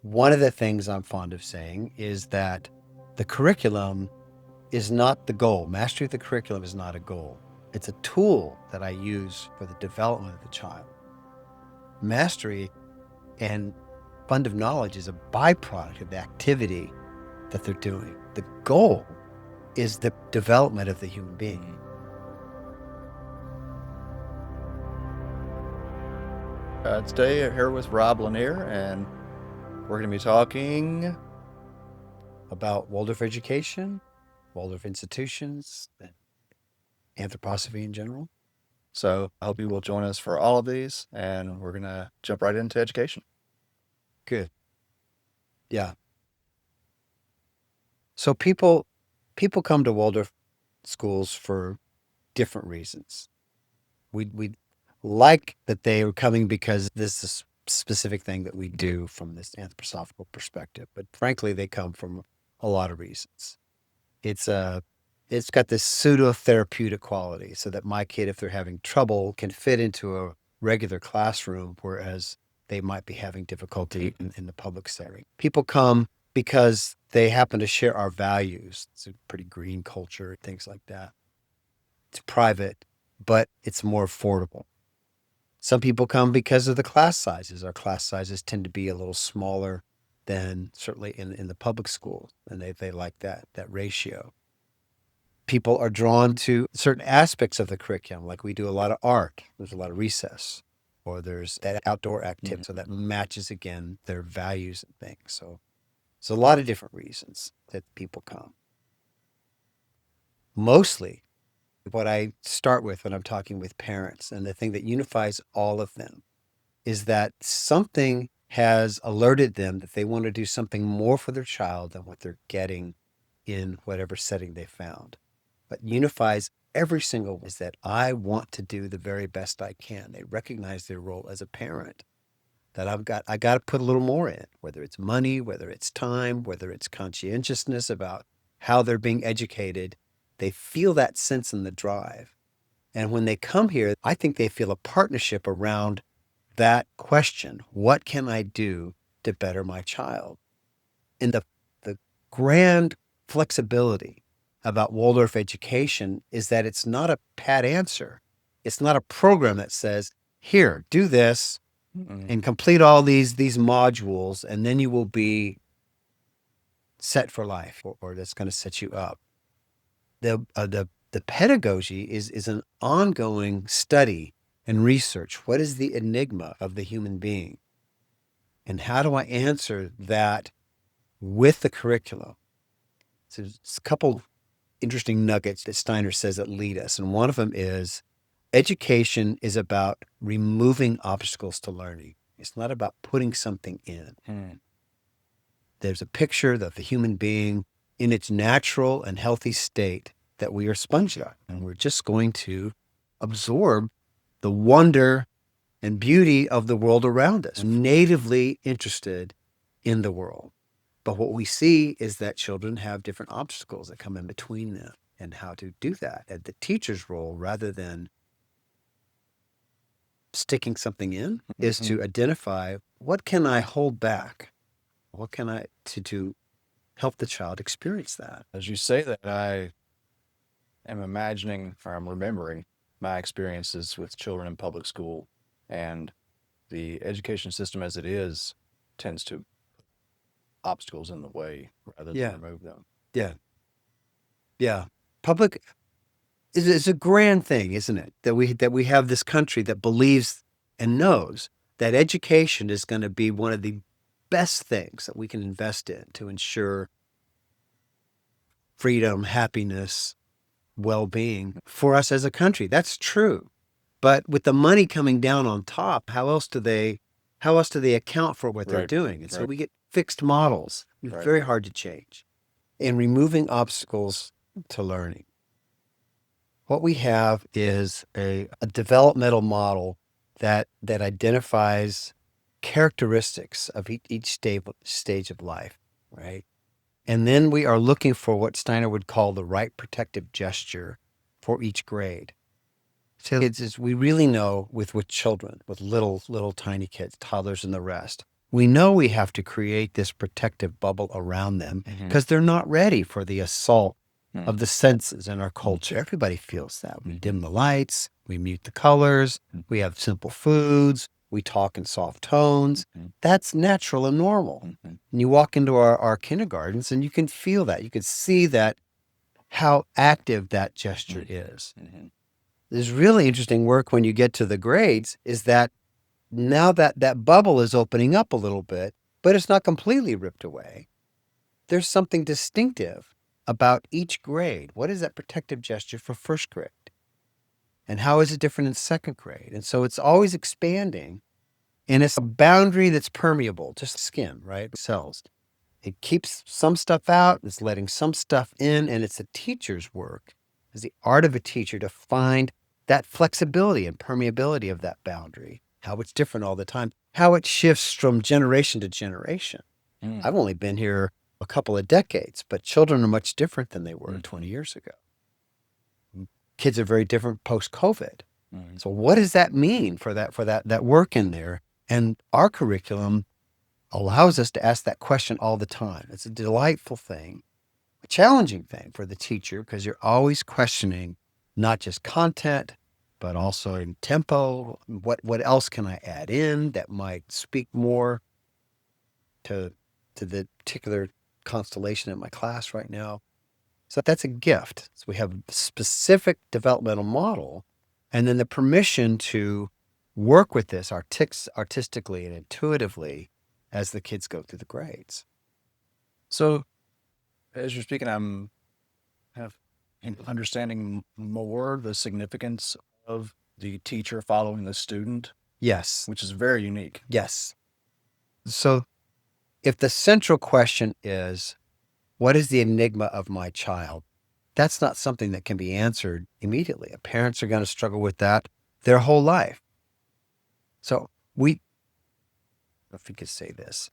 One of the things I'm fond of saying is that the curriculum is not the goal. Mastery of the curriculum is not a goal. It's a tool that I use for the development of the child. Mastery and fund of knowledge is a byproduct of the activity that they're doing. The goal is the development of the human being. Today here with Rob Lanier, and we're going to be talking About Waldorf education, Waldorf institutions, and anthroposophy in general. So I hope you will join us for all of these, and we're going to jump right into education. Good. Yeah. So people come to Waldorf schools for different reasons. We like that they are coming because this is a specific thing that we do from this anthroposophical perspective, but frankly, they come from a lot of reasons. It's got this pseudo therapeutic quality, so that my kid, if they're having trouble, can fit into a regular classroom, whereas they might be having difficulty in the public setting. People come because they happen to share our values. It's a pretty green culture, things like that. It's private, but it's more affordable. Some people come because of the class sizes. Our class sizes tend to be a little smaller than certainly in the public school, and they like that ratio. People are drawn to certain aspects of the curriculum, like we do a lot of art. There's a lot of recess, or there's that outdoor activity, so that matches again their values and things. So there's a lot of different reasons that people come. Mostly, what I start with when I'm talking with parents, and the thing that unifies all of them, is that something has alerted them that they want to do something more for their child than what they're getting in whatever setting they found. But unifies every single one is that I want to do the very best I can. They recognize their role as a parent, that I got to put a little more in, whether it's money, whether it's time, whether it's conscientiousness about how they're being educated. They feel that sense in the drive. And when they come here, I think they feel a partnership around that question: what can I do to better my child? And the grand flexibility about Waldorf education is that it's not a pat answer. It's not a program that says, here, do this and complete all these modules, and then you will be set for life, or that's going to set you up. The pedagogy is an ongoing study and research. What is the enigma of the human being? And how do I answer that with the curriculum? So there's a couple interesting nuggets that Steiner says that lead us. And one of them is education is about removing obstacles to learning. It's not about putting something in. There's a picture of the human being in its natural and healthy state, that we are spongy, and we're just going to absorb the wonder and beauty of the world around us, natively interested in the world. But what we see is that children have different obstacles that come in between them, and how to do that. And the teacher's role, rather than sticking something in, is to identify, what can I hold back? What can I to help the child experience that? As you say that, I am imagining, or I'm remembering my experiences with children in public school, and the education system as it is tends to put obstacles in the way rather than remove them. Yeah. Public is a grand thing, isn't it? That we have this country that believes and knows that education is going to be one of the best things that we can invest in to ensure freedom, happiness, well-being for us as a country. That's true. But with the money coming down on top, how else do they account for what they're doing? And so we get fixed models. It's very hard to change. In removing obstacles to learning, what we have is a developmental model that identifies characteristics of each stage of life, right? And then we are looking for what Steiner would call the right protective gesture for each grade. So we really know with children, with little tiny kids, toddlers and the rest, we know we have to create this protective bubble around them because they're not ready for the assault of the senses in our culture. Everybody feels that. We dim the lights, we mute the colors, we have simple foods, we talk in soft tones. That's natural and normal. And you walk into our kindergartens and you can feel that. You can see that, how active that gesture is. There's really interesting work when you get to the grades is that now that bubble is opening up a little bit, but it's not completely ripped away. There's something distinctive about each grade. What is that protective gesture for first grade? And how is it different in second grade? And so it's always expanding. And it's a boundary that's permeable, just skin, right? Cells. It keeps some stuff out, it's letting some stuff in, and it's a teacher's work. It's the art of a teacher to find that flexibility and permeability of that boundary, how it's different all the time, how it shifts from generation to generation. I've only been here a couple of decades, but children are much different than they were 20 years ago. Kids are very different post-COVID. So what does that mean for that work in there? And our curriculum allows us to ask that question all the time. It's a delightful thing, a challenging thing for the teacher because you're always questioning not just content, but also in tempo. What else can I add in that might speak more to the particular constellation in my class right now? So that's a gift. So we have a specific developmental model and then the permission to work with this artistically and intuitively as the kids go through the grades. So as you're speaking, I'm kind of understanding more the significance of the teacher following the student, Yes. which is very unique. Yes. So if the central question is, what is the enigma of my child? That's not something that can be answered immediately. Parents are going to struggle with that their whole life. So if we could say this,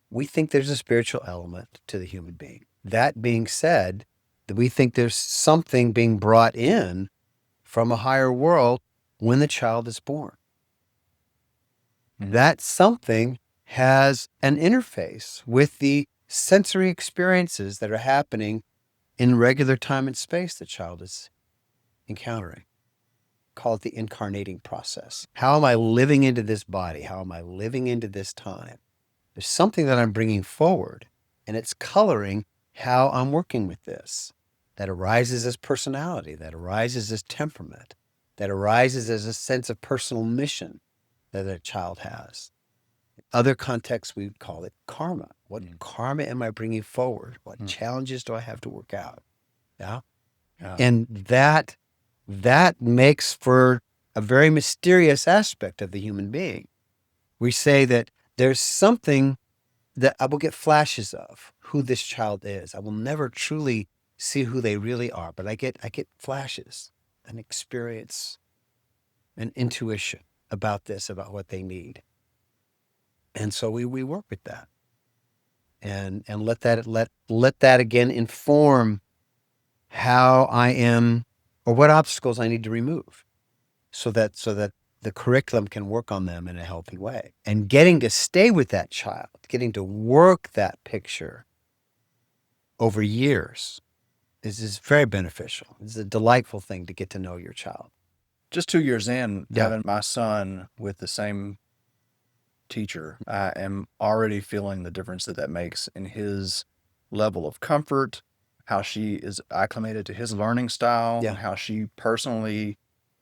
we think there's a spiritual element to the human being. That being said, that we think there's something being brought in from a higher world when the child is born. That something has an interface with the sensory experiences that are happening in regular time and space the child is encountering. Call it the incarnating process. How am I living into this body? How am I living into this time? There's something that I'm bringing forward, and it's coloring how I'm working with this. That arises as personality, that arises as temperament, that arises as a sense of personal mission that a child has. In other contexts, we would call it karma. What karma am I bringing forward? What challenges do I have to work out? Yeah. And that makes for a very mysterious aspect of the human being. We say that there's something that I will get flashes of who this child is. I will never truly see who they really are, but I get flashes, an experience, an intuition about this, about what they need. And so we work with that and let that again inform how I am or what obstacles I need to remove so that the curriculum can work on them in a healthy way. And getting to stay with that child, getting to work that picture over years is very beneficial. It's a delightful thing to get to know your child. Just 2 years in, having my son with the same teacher, I am already feeling the difference that makes in his level of comfort, how she is acclimated to his learning style, and how she personally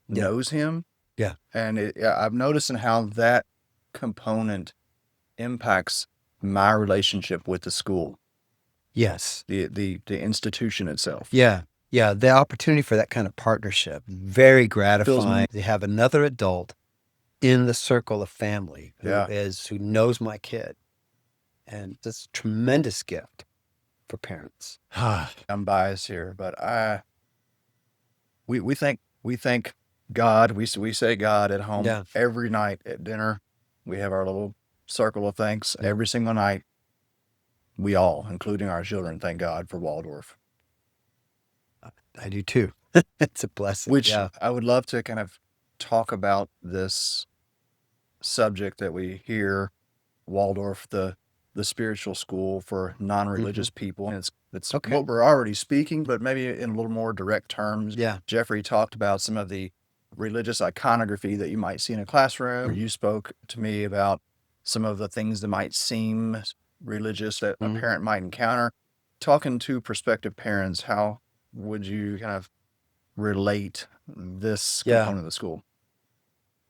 knows him. Yeah. And I'm noticing how that component impacts my relationship with the school. Yes. The institution itself. Yeah. Yeah. The opportunity for that kind of partnership, very gratifying to have another adult in the circle of family who knows my kid. And it's a tremendous gift for parents. I'm biased here, but we thank God. We say God at home every night at dinner. We have our little circle of thanks every single night. We all, including our children, thank God for Waldorf. I do too. It's a blessing. Which I would love to kind of talk about this subject that we hear, Waldorf, the spiritual school for Hmm. non-religious people. And it's Okay. what we're already speaking, but maybe in a little more direct terms. Yeah. Jeffrey talked about some of the religious iconography that you might see in a classroom. Mhm. You spoke to me about some of the things that might seem religious that a Mhm. parent might encounter. Talking to prospective parents, how would you kind of relate this Yeah. component of the school?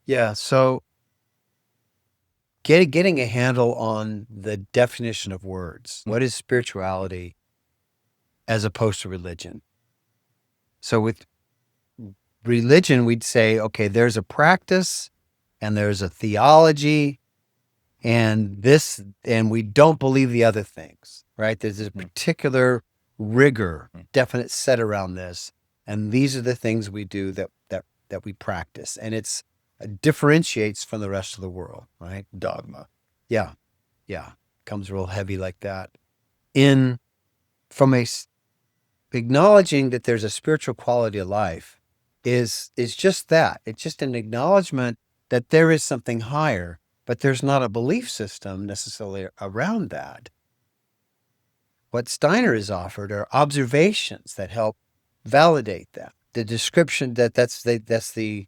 Yeah. So getting a handle on the definition of words. What is spirituality as opposed to religion? So with religion, we'd say, okay, there's a practice and there's a theology and this, and we don't believe the other things, right? There's a Mm, particular rigor, mm. definite set around this. And these are the things we do that we practice. And it's differentiates from the rest of the world, right? Dogma. Yeah. Yeah. Comes real heavy like that. In from acknowledging that there's a spiritual quality of life is just that. It's just an acknowledgement that there is something higher, but there's not a belief system necessarily around that. What Steiner has offered are observations that help validate that. The description that's the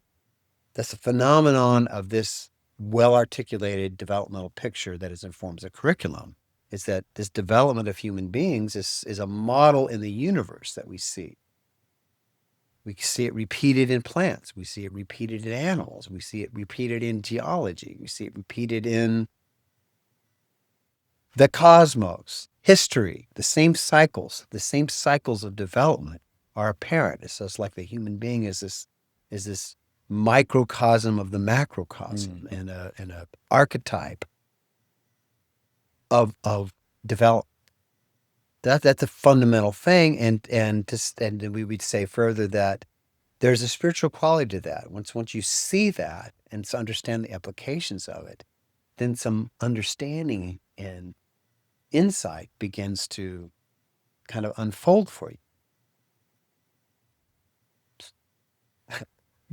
phenomenon of this well-articulated developmental picture that is informs a curriculum is that this development of human beings is a model in the universe that we see. We see it repeated in plants. We see it repeated in animals. We see it repeated in geology. We see it repeated in the cosmos, history, the same cycles of development are apparent. It's just like the human being is this microcosm of the macrocosm Mm. and a archetype of development. That's a fundamental thing, and then we would say further that there's a spiritual quality to that. Once you see that and understand the implications of it, then some understanding and insight begins to kind of unfold for you.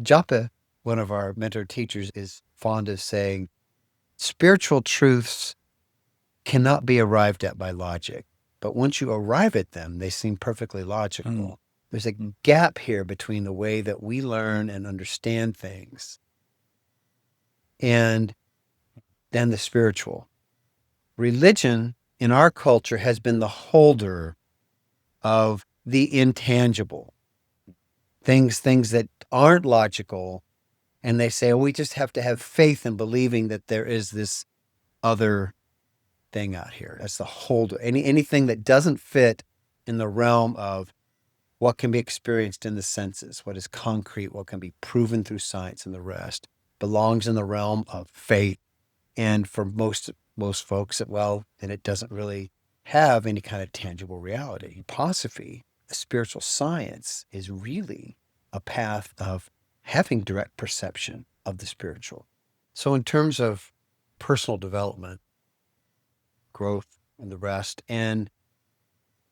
Japa, one of our mentor teachers, is fond of saying spiritual truths cannot be arrived at by logic, but once you arrive at them, they seem perfectly Mm. logical. There's a Mm. gap here between the way that we learn and understand things and then the spiritual. Religion in our culture has been the holder of the intangible things that aren't logical. And they say, oh, we just have to have faith in believing that there is this other thing out here. That's the holder. Anything that doesn't fit in the realm of what can be experienced in the senses, what is concrete, what can be proven through science and the rest, belongs in the realm of faith. And for most folks, well, then it doesn't really have any kind of tangible reality. Philosophy, a spiritual science, is really a path of having direct perception of the spiritual. So, in terms of personal development, growth, and the rest, and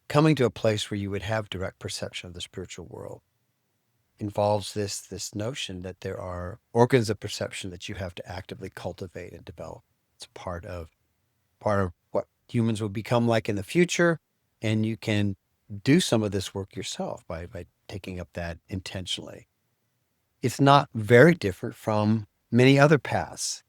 coming to a place where you would have direct perception of the spiritual world involves this notion that there are organs of perception that you have to actively cultivate and develop. It's part of what humans will become like in the future. And you can do some of this work yourself by taking up that intentionally. It's not very different from many other paths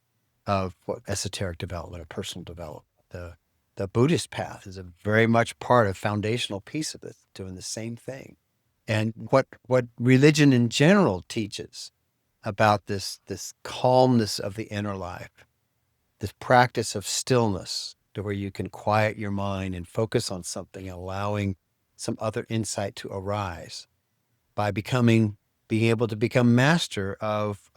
of what esoteric development or personal development. The Buddhist path is a very much part of foundational piece of this, doing the same thing. And what religion in general teaches about this calmness of the inner life, this practice of stillness to where you can quiet your mind and focus on something, allowing some other insight to arise by being able to become master of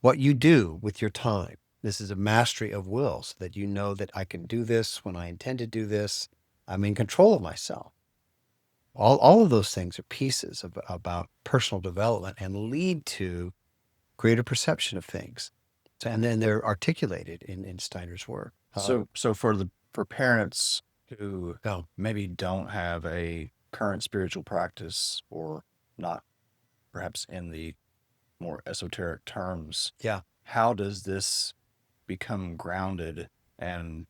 what you do with your time. This is a mastery of will so that you know that I can do this when I intend to do this. I'm in control of myself. All of those things are pieces about personal development and lead to greater perception of things. And then they're articulated in Steiner's work. So for parents who Oh, maybe don't have a current spiritual practice or not perhaps in the more esoteric terms, yeah. how does this become grounded and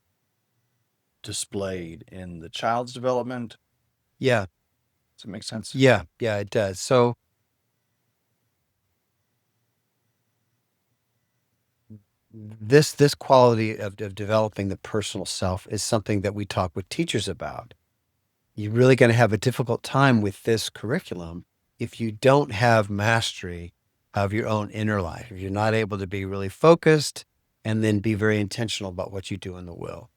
displayed in the child's development? Yeah. Does it make sense? Yeah. Yeah, it does. So this quality of developing the personal self is something that we talk with teachers about. You're really going to have a difficult time with this curriculum if you don't have mastery of your own inner life, if you're not able to be really focused and then be very intentional about what you do in the will.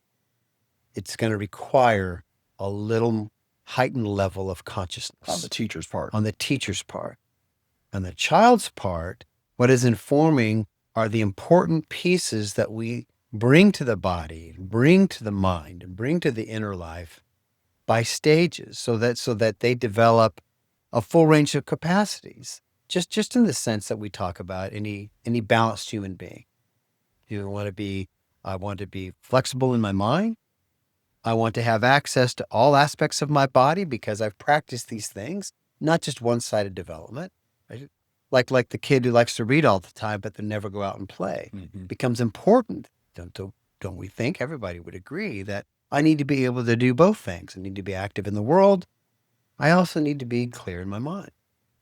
It's going to require a little heightened level of consciousness On the teacher's part. on the teacher's part. On the child's part, what is informing are the important pieces that we bring to the body, bring to the mind, and bring to the inner life by stages, so that they develop a full range of capacities. Just in the sense that we talk about any balanced human being. You want to be I want to be flexible in my mind. I want to have access to all aspects of my body because I've practiced these things, not just one-sided development. Right? Like the kid who likes to read all the time, but then never go out and play. Mm-hmm. Becomes important. Don't we think everybody would agree that I need to be able to do both things? I need to be active in the world. I also need to be clear in my mind.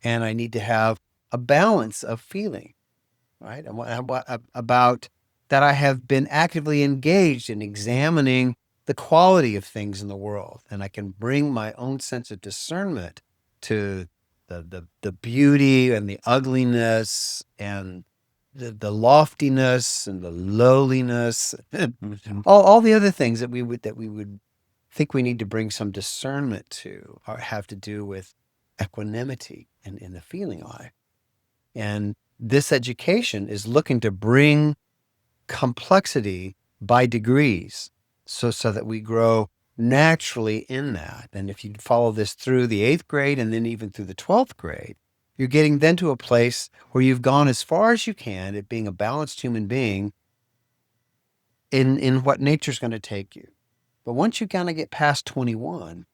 And I need to have a balance of feeling, right? And about that I have been actively engaged in examining the quality of things in the world, and I can bring my own sense of discernment to the beauty and the ugliness and the loftiness and the lowliness, all the other things that we would think we need to bring some discernment to, or have to do with equanimity and in the feeling life. And this education is looking to bring complexity by degrees so that we grow naturally in that. And if you follow this through the 8th grade and then even through the 12th grade, you're getting then to a place where you've gone as far as you can at being a balanced human being in what nature's going to take you. But once you kind of get past 21,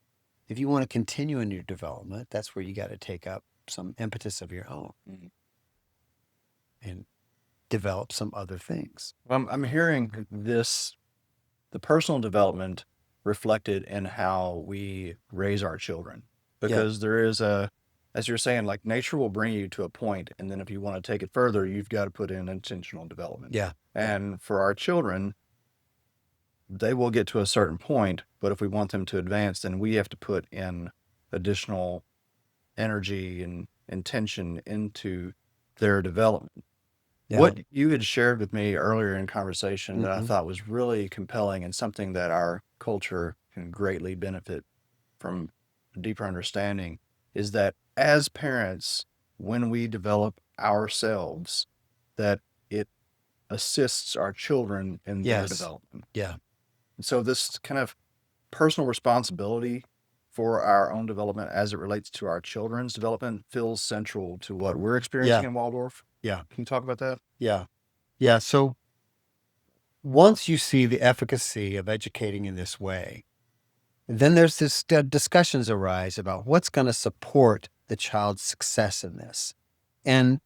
if you want to continue in your development, that's where you got to take up some impetus of your own and develop some other things. I'm hearing this, the personal development reflected in how we raise our children. Because there is as you're saying, like nature will bring you to a point, and then if you want to take it further, you've got to put in intentional development. Yeah. And for our children, they will get to a certain point, but if we want them to advance, then we have to put in additional energy and intention into their development. Yeah. What you had shared with me earlier in conversation that I Mhm. thought was really compelling and something that our culture can greatly benefit from a deeper understanding is that as parents, when we develop ourselves, that it assists our children in their Yes. development. Yeah. And so this kind of personal responsibility for our own development as it relates to our children's development feels central to what we're experiencing Yeah. in Waldorf. Yeah. Can you talk about that? Yeah. Yeah. So once you see the efficacy of educating in this way, then there's this discussions arise about what's going to support the child's success in this. And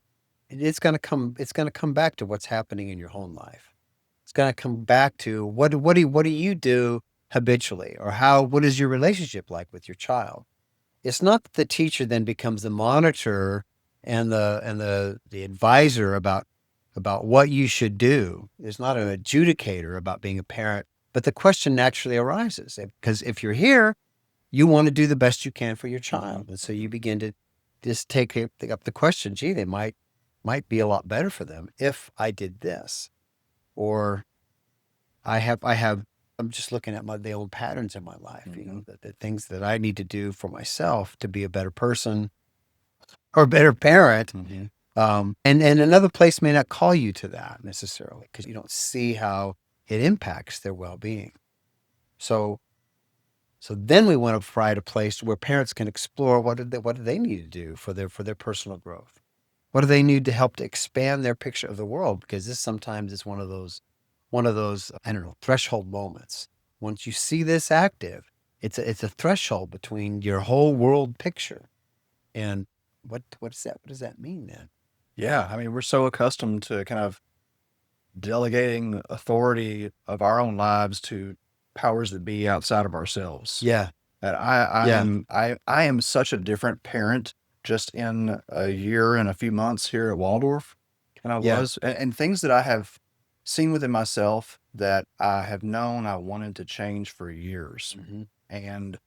it's going to come back to what's happening in your own life. It's going to come back to what do you do habitually, or what is your relationship like with your child? It's not that the teacher then becomes the monitor and the advisor about what you should do. It's not an adjudicator about being a parent, but the question naturally arises because if you're here, you want to do the best you can for your child, and so you begin to just take up the question. Gee, they might be a lot better for them if I did this, or I'm just looking at the old patterns in my life, the things that I need to do for myself to be a better person or a better parent. And another place may not call you to that necessarily because you don't see how it impacts their well-being. So then we want to provide a place where parents can explore what do they need to do for their personal growth. What do they need to help to expand their picture of the world? Because this sometimes is one of those, I don't know, threshold moments. Once you see this active, it's a threshold between your whole world picture and what does that mean then? Yeah, I mean, we're so accustomed to kind of delegating authority of our own lives to powers that be outside of ourselves. Yeah. That I Yeah. am I am such a different parent just in a year and a few months here at Waldorf than I Yeah. was, and things that I have seen within myself that I have known I wanted to change for years, Hmm. and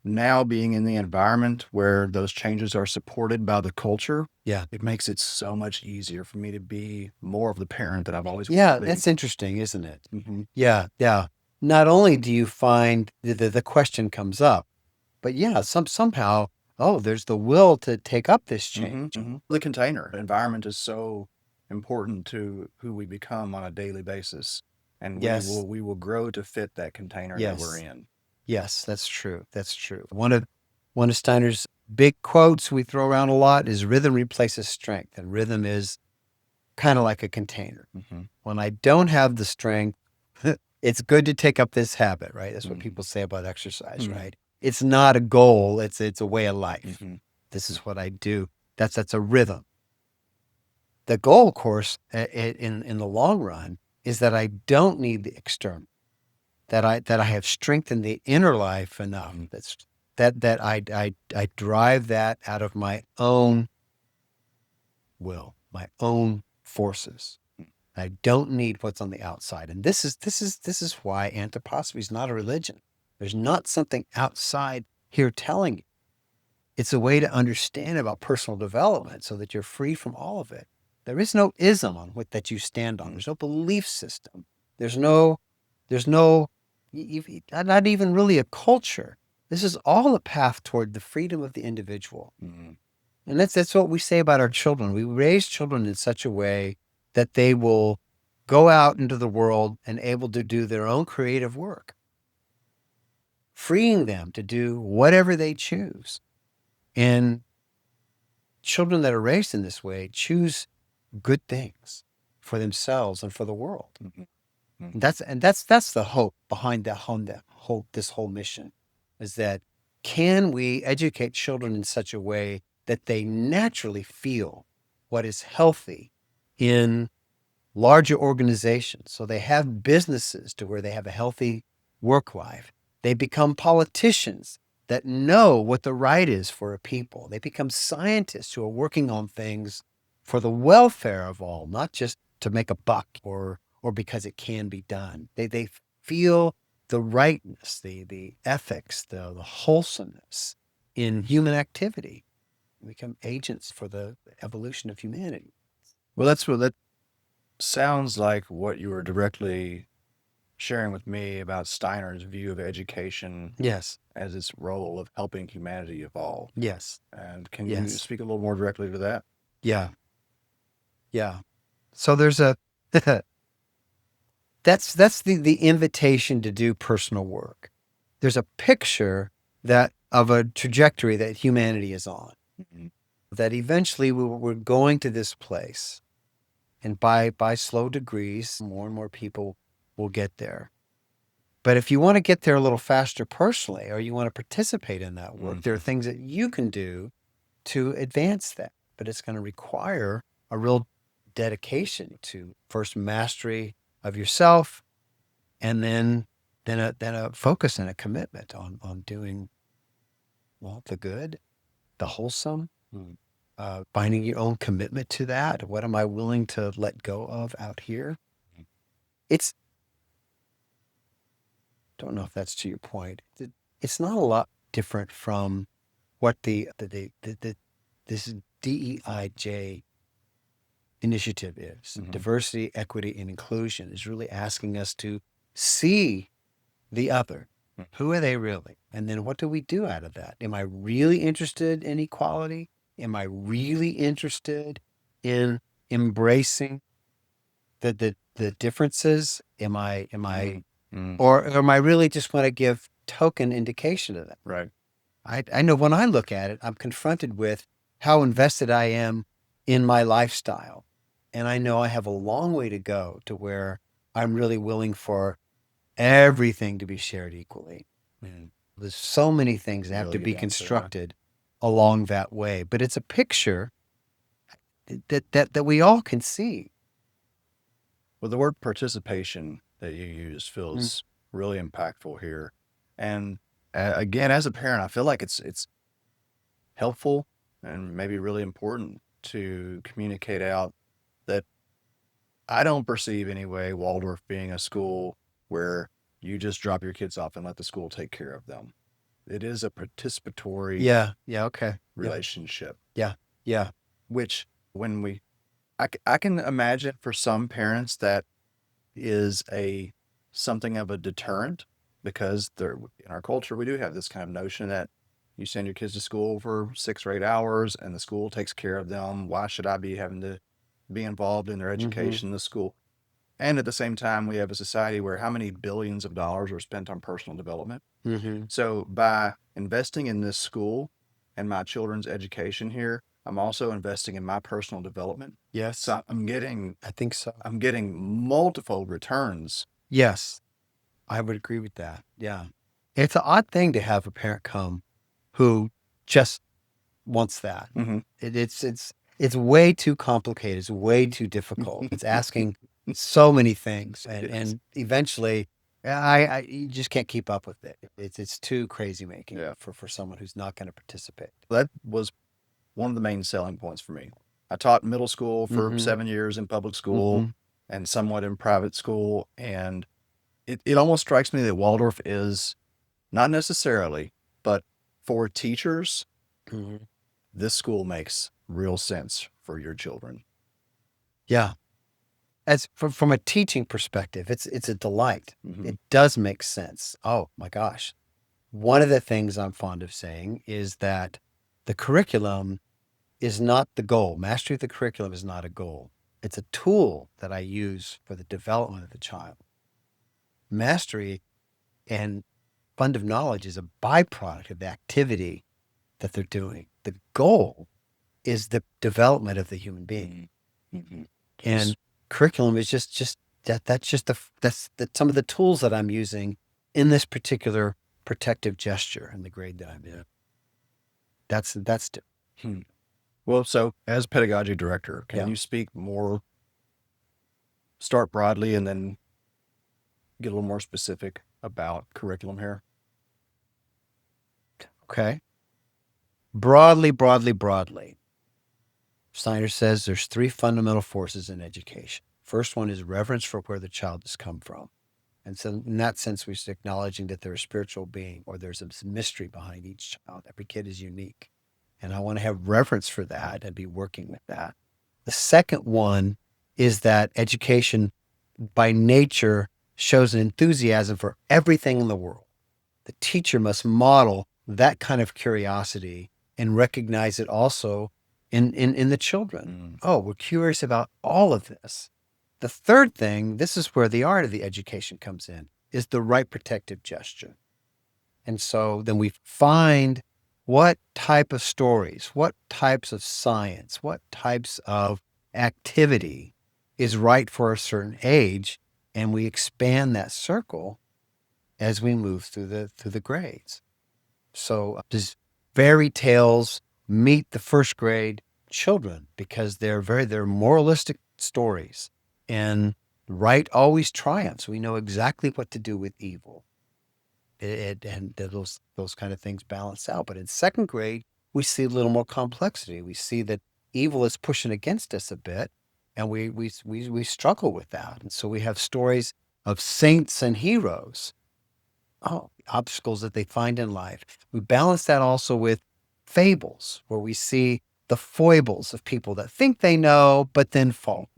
now being in the environment where those changes are supported by the culture, Yeah. it makes it so much easier for me to be more of the parent that I've always Yeah. wanted That's interesting, isn't it? to be. Hmm. Yeah. Yeah. Not only do you find the question comes up, but yeah, somehow, oh, there's the will to take up this Hmm. change. Hmm. The container environment is so important to who we become on a daily basis, and Yes. we will grow to fit that container that we're Yes. in. Yes, that's true. That's true. One of Steiner's big quotes we throw around a lot is rhythm replaces strength, and rhythm is kind of like a container. Hmm. When I don't have the strength, it's good to take up this habit, right? That's what Hmm. people say about exercise, Hmm. right? It's not a goal, it's a way of life. Hmm. This is what I do. That's a rhythm. The goal, of course, in the long run, is that I don't need the external. That I have strengthened the inner life enough. That I drive that out of my own will, my own forces. I don't need what's on the outside. And this is why anthroposophy is not a religion. There's not something outside here telling you. It's a way to understand about personal development so that you're free from all of it. There is no ism on what that you stand on. There's no belief system. There's no, there's no, not even really a culture. This is all a path toward the freedom of the individual. Hmm. And that's what we say about our children. We raise children in such a way that they will go out into the world and able to do their own creative work, freeing them to do whatever they choose. And children that are raised in this way choose good things for themselves and for the world. Hmm. And Hmm. that's the hope behind this whole mission, is that can we educate children in such a way that they naturally feel what is healthy in larger organizations? So they have businesses to where they have a healthy work life. They become politicians that know what the right is for a people. They become scientists who are working on things for the welfare of all, not just to make a buck or because it can be done. They feel the rightness, the ethics, the wholesomeness in human activity. They become agents for the evolution of humanity. Well, that sounds like what you were directly sharing with me about Steiner's view of education Yes. as its role of helping humanity evolve. Yes. And can you Yes. speak a little more directly to that? Yeah. Yeah. So there's a that's the invitation to do personal work. There's a picture that of a trajectory that humanity is on. Mhm. That eventually we're going to this place, and by slow degrees, more and more people will get there. But if you want to get there a little faster personally, or you want to participate in that work, there are Mhm. things that you can do to advance that. But it's going to require a real dedication to first mastery of yourself, and then a focus and a commitment on doing, well, the good, the wholesome, Mhm. finding your own commitment to that. What am I willing to let go of out here? It's Don't know if that's to your point. It's not a lot different from what this DEIJ initiative is. Mhm. Diversity, equity, and inclusion is really asking us to see the other. Mhm. Who are they really? And then what do we do out of that? Am I really interested in equality? Am I really interested in embracing the differences? Mhm. Mhm. Or am I really just want to give token indication of that? Right. I know when I look at it, I'm confronted with how invested I am in my lifestyle. And I know I have a long way to go to where I'm really willing for everything to be shared equally. And there's so many things that have Really to good be answer there. constructed along that way. But it's a picture that we all can see. Well, the word participation that you use Mm. feels really impactful here. And again, as a parent, I feel like it's helpful and maybe really important to communicate out that I don't perceive anyway Waldorf being a school where you just drop your kids off and let the school take care of them. It is a participatory Yeah. Yeah. Okay. Yeah. relationship, Yeah. Yeah. which when I can imagine for some parents that is a something of a deterrent because there in our culture we do have this kind of notion that you send your kids to school for 6 or 8 hours and the school takes care of them. Why should I be having to be involved in their Mm-hmm. education in the school? And at the same time, we have a society where how many billions of dollars are spent on personal development. Mm-hmm. So by investing in this school and my children's education here, I'm also investing in my personal development. Yes. So I think so. I'm getting multiple returns. Yes. I would agree with that. Yeah. It's an odd thing to have a parent come who just wants that. Mm-hmm. It's way too complicated. It's way too difficult. It's asking so many things, and Yes. eventually, I you just can't keep up with it. It's too crazy making Yeah. for someone who's not going to participate. That was one of the main selling points for me. I taught middle school for Mm-hmm. 7 years in public school Mm-hmm. and somewhat in private school. And it almost strikes me that Waldorf is not necessarily, but for teachers, Mm-hmm. this school makes real sense for your children. Yeah, as from a teaching perspective, it's a delight. Mm-hmm. It does make sense. Oh my gosh. One of the things I'm fond of saying is that the curriculum is not the goal. Mastery of the curriculum is not a goal. It's a tool that I use for the development of the child. Mastery and fund of knowledge is a byproduct of the activity that they're doing. The goal is the development of the human being. Mm-hmm. And curriculum is just that's just that's some of the tools that I'm using in this particular protective gesture in the grade that I'm in. That's Hmm. Well, so as pedagogy director, can yeah. you speak more, start broadly, and then get a little more specific about curriculum here? Okay. Broadly. Snyder says there's three fundamental forces in education. First one is reverence for where the child has come from. And so in that sense, we're acknowledging that they're a spiritual being or there's a mystery behind each child. Every kid is unique. And I want to have reverence for that and be working with that. The second one is that education by nature shows an enthusiasm for everything in the world. The teacher must model that kind of curiosity and recognize it also in the children. Oh, we're curious about all of this. The third thing, this is where the art of the education comes in, is the right protective gesture. And so then we find what type of stories, what types of science, what types of activity is right for a certain age, and we expand that circle as we move through the grades. So does fairy tales meet the first grade children because they're moralistic stories, and right always triumphs. We know exactly what to do with evil. And those kind of things balance out. But in second grade, we see a little more complexity. We see that evil is pushing against us a bit, and we struggle with that. And so we have stories of saints and heroes. Oh, obstacles that they find in life. We balance that also with fables, where we see the foibles of people that think they know, but then fall.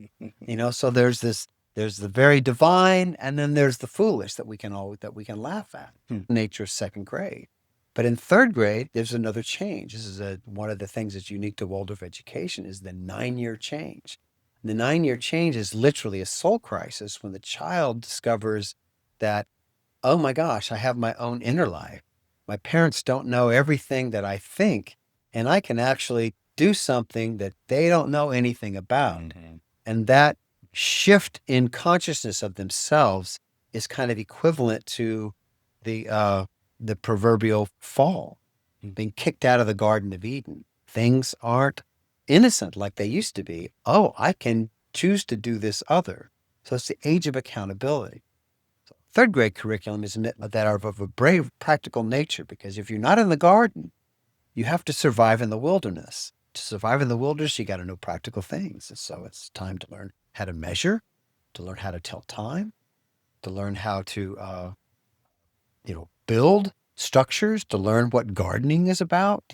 So there's the very divine, and then there's the foolish that we can laugh at. Nature of second grade. But in third grade, there's another change. This is one of the things that's unique to Waldorf education is the 9-year change. The 9-year change is literally a soul crisis when the child discovers that, oh my gosh, I have my own inner life. My parents don't know everything that I think, and I can actually do something that they don't know anything about. Mm-hmm. And that shift in consciousness of themselves is kind of equivalent to the proverbial fall, being kicked out of the Garden of Eden. Things aren't innocent like they used to be. Oh, I can choose to do this other. So it's the age of accountability. So third grade curriculum is that are of a brave, practical nature, because if you're not in the garden, you have to survive in the wilderness. To survive in the wilderness, you got to know practical things. And so it's time to learn how to measure, to learn how to tell time, to learn how to, build structures, to learn what gardening is about,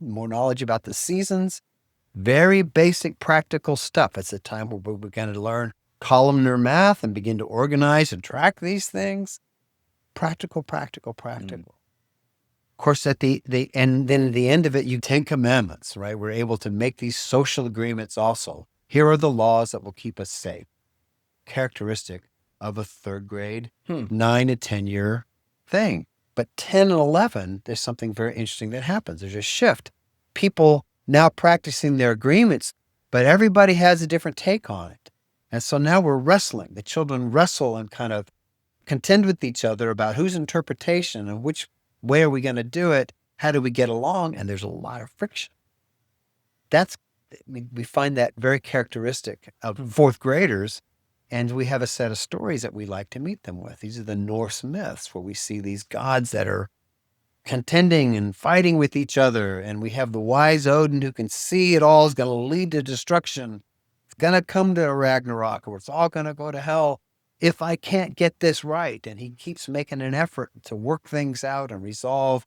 more knowledge about the seasons. Very basic practical stuff. It's a time where we're going to learn columnar math and begin to organize and track these things. Practical, practical, practical. Of course, and then at the end of it, you 10 commandments, right? We're able to make these social agreements also. Here are the laws that will keep us safe. Characteristic of a third grade, 9 to 10 year thing. But 10 and 11, there's something very interesting that happens. There's a shift. People now practicing their agreements, but everybody has a different take on it. And so now we're wrestling. The children wrestle and kind of contend with each other about whose interpretation and which way are we going to do it? How do we get along? And there's a lot of friction. We find that very characteristic of fourth graders. And we have a set of stories that we like to meet them with. These are the Norse myths where we see these gods that are contending and fighting with each other. And we have the wise Odin who can see it all is going to lead to destruction. It's going to come to a Ragnarok, or it's all going to go to hell if I can't get this right. And he keeps making an effort to work things out and resolve,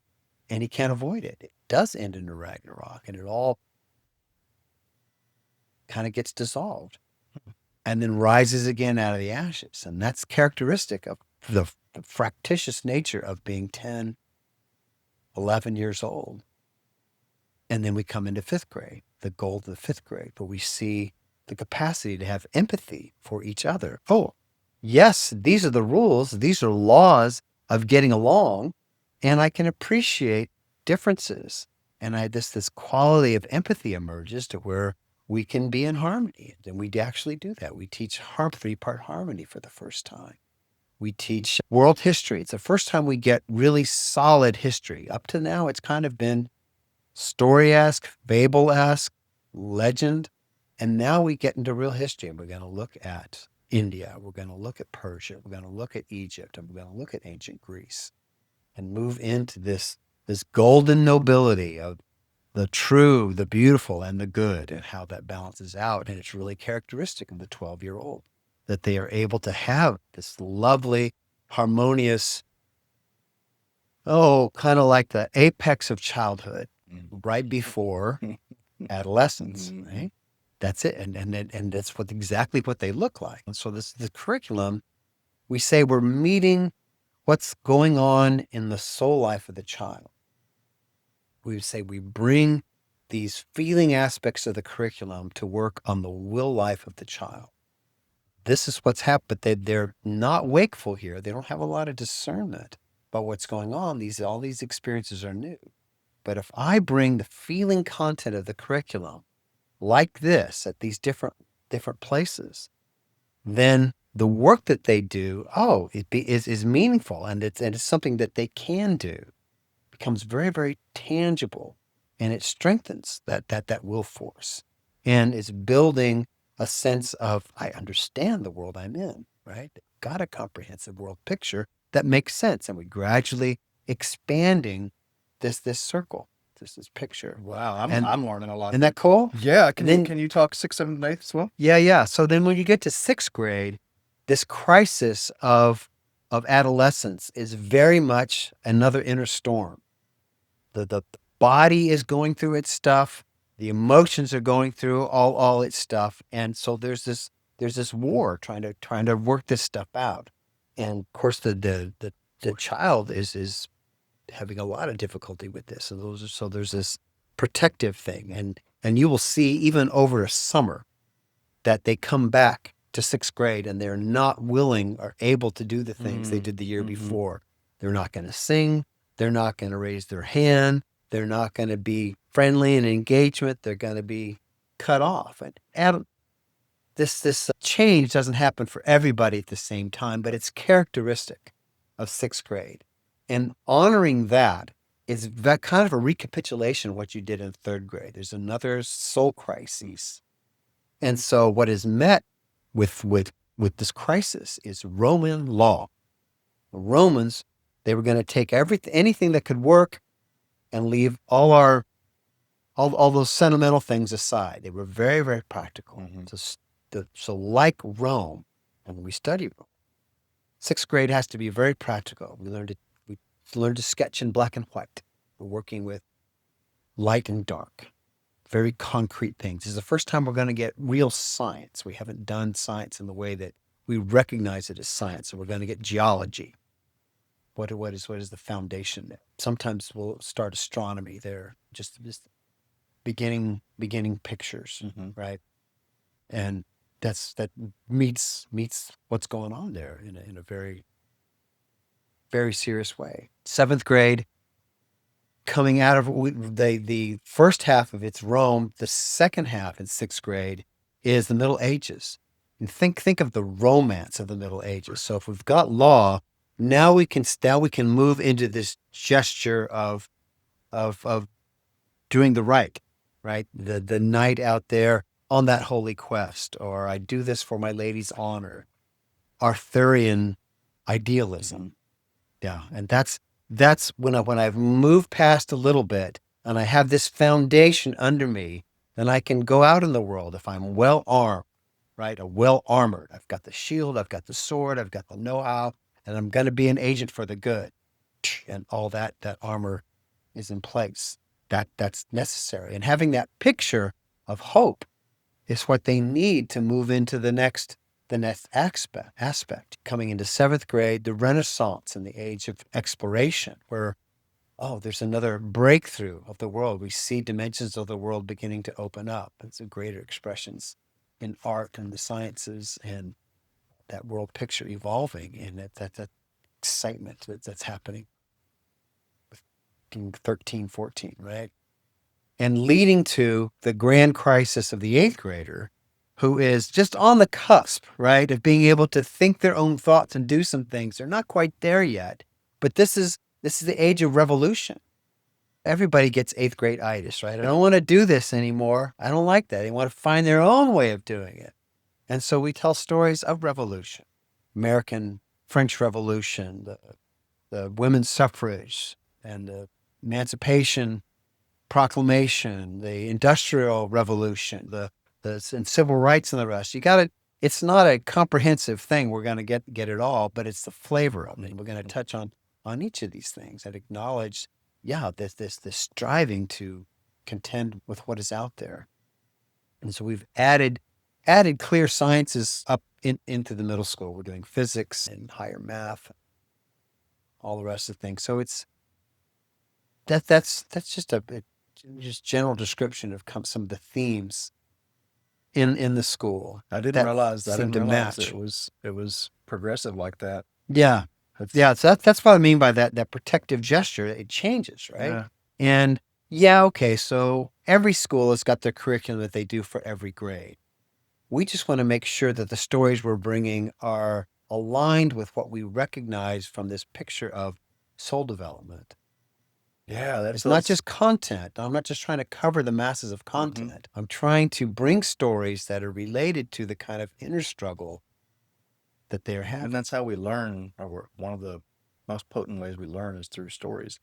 and he can't avoid it. It does end in a Ragnarok, and it all kind of gets dissolved and then rises again out of the ashes. And that's characteristic of the fractious nature of being 10, 11 years old. And then we come into fifth grade, the goal of the fifth grade, where we see the capacity to have empathy for each other. Oh, yes, these are the rules. These are laws of getting along. And I can appreciate differences. And this quality of empathy emerges to where we can be in harmony. And we actually do that. We teach three-part harmony for the first time. We teach world history. It's the first time we get really solid history. Up to now, it's kind of been story-esque, fable-esque, legend. And now we get into real history, and we're going to look at India. We're going to look at Persia. We're going to look at Egypt, and we're going to look at ancient Greece and move into this golden nobility of the true, the beautiful, and the good, and how that balances out. And it's really characteristic of the 12-year-old that they are able to have this lovely, harmonious, kind of like the apex of childhood, right before adolescence, right? That's it. And that's exactly what they look like. And so the curriculum, we say we're meeting what's going on in the soul life of the child. We would say we bring these feeling aspects of the curriculum to work on the will life of the child. This is what's happened, but they're not wakeful here. They don't have a lot of discernment about what's going on. All these experiences are new. But if I bring the feeling content of the curriculum like this at these different places, then the work that they do, is meaningful, and it's something that they can do. It becomes very, very tangible, and it strengthens that will force, and it's building a sense of, I understand the world I'm in, right? Got a comprehensive world picture that makes sense, and we gradually expanding this circle. This picture. Wow, I'm learning a lot. Isn't that cool? Yeah. Can you talk 6th, 7th, and 8th as well? Yeah. So then when you get to sixth grade, this crisis of adolescence is very much another inner storm. The body is going through its stuff. The emotions are going through all its stuff. And so there's this war trying to work this stuff out. And of course the child is having a lot of difficulty with this. So there's this protective thing. And you will see even over a summer that they come back to sixth grade and they're not willing or able to do the things they did the year before. They're not going to sing. They're not going to raise their hand. They're not going to be friendly in engagement. They're going to be cut off. And this change doesn't happen for everybody at the same time, but it's characteristic of sixth grade. And honoring that is that kind of a recapitulation of what you did in third grade. There's another soul crisis. And so what is met with this crisis is Roman law. The Romans, they were going to take anything that could work and leave all those sentimental things aside. They were very, very practical. So like Rome, and when we study Rome, sixth grade has to be very practical. We learn to sketch in black and white. We're working with light and dark, very concrete things. This is the first time we're going to get real science. We haven't done science in the way that we recognize it as science. So we're going to get geology. What is the foundation there? Sometimes we'll start astronomy there, just beginning pictures, right? And that meets what's going on there in a very, very serious way. Seventh grade, coming out of the first half of it's Rome, the second half in sixth grade is the Middle Ages. And think of the romance of the Middle Ages. So if we've got law, now we can move into this gesture of doing the right. The knight out there on that holy quest, or I do this for my lady's honor. Arthurian idealism. Yeah. And that's when I've moved past a little bit and I have this foundation under me, then I can go out in the world if I'm well armed, right? Well armored. I've got the shield, I've got the sword, I've got the know-how, and I'm going to be an agent for the good. And all that armor is in place. That's necessary. And having that picture of hope is what they need to move into the next aspect. Coming into seventh grade, the Renaissance and the age of exploration, where, there's another breakthrough of the world. We see dimensions of the world beginning to open up. It's a greater expressions in art and the sciences and that world picture evolving, and that excitement that's happening with 13, 14, right? And leading to the grand crisis of the eighth grader, who is just on the cusp, right, of being able to think their own thoughts and do some things. They're not quite there yet, but this is the age of revolution. Everybody gets eighth grade itis, right? I don't want to do this anymore. I don't like that. They want to find their own way of doing it. And so we tell stories of revolution, American French Revolution, the women's suffrage, and the Emancipation Proclamation, the Industrial Revolution, and civil rights and the rest. It's not a comprehensive thing. We're going to get it all, but it's the flavor of it. We're going to touch on each of these things and acknowledge, this striving to contend with what is out there. And so we've added clear sciences up into the middle school. We're doing physics and higher math, all the rest of the things. So that's just just general description of some of the themes in the school. I didn't realize match. It was progressive like that. Yeah. So that's what I mean by that protective gesture. It changes, right? Yeah. And okay. So every school has got their curriculum that they do for every grade. We just want to make sure that the stories we're bringing are aligned with what we recognize from this picture of soul development. Yeah, it's not just content. I'm not just trying to cover the masses of content. I'm trying to bring stories that are related to the kind of inner struggle that they're having. And that's how we learn. Or one of the most potent ways we learn is through stories.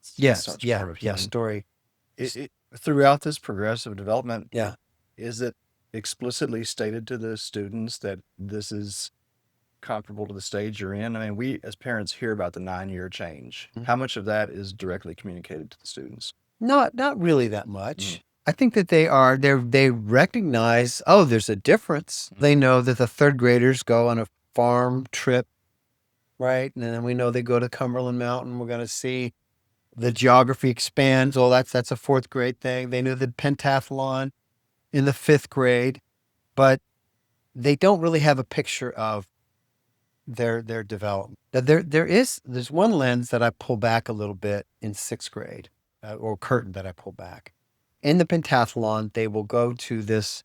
Story. Throughout this progressive development, Yeah. Is it explicitly stated to the students that this is comparable to the stage you're in? I mean, we as parents hear about the 9-year change. How much of that is directly communicated to the students? Not really that much. I think that they recognize, there's a difference. They know that the third graders go on a farm trip, right? And then we know they go to Cumberland Mountain. We're going to see the geography expands. That's a fourth grade thing. They know the pentathlon in the fifth grade, but they don't really have a picture of their development. There's one lens that I pull back a little bit in sixth grade, or curtain that I pull back. In the pentathlon, they will go to this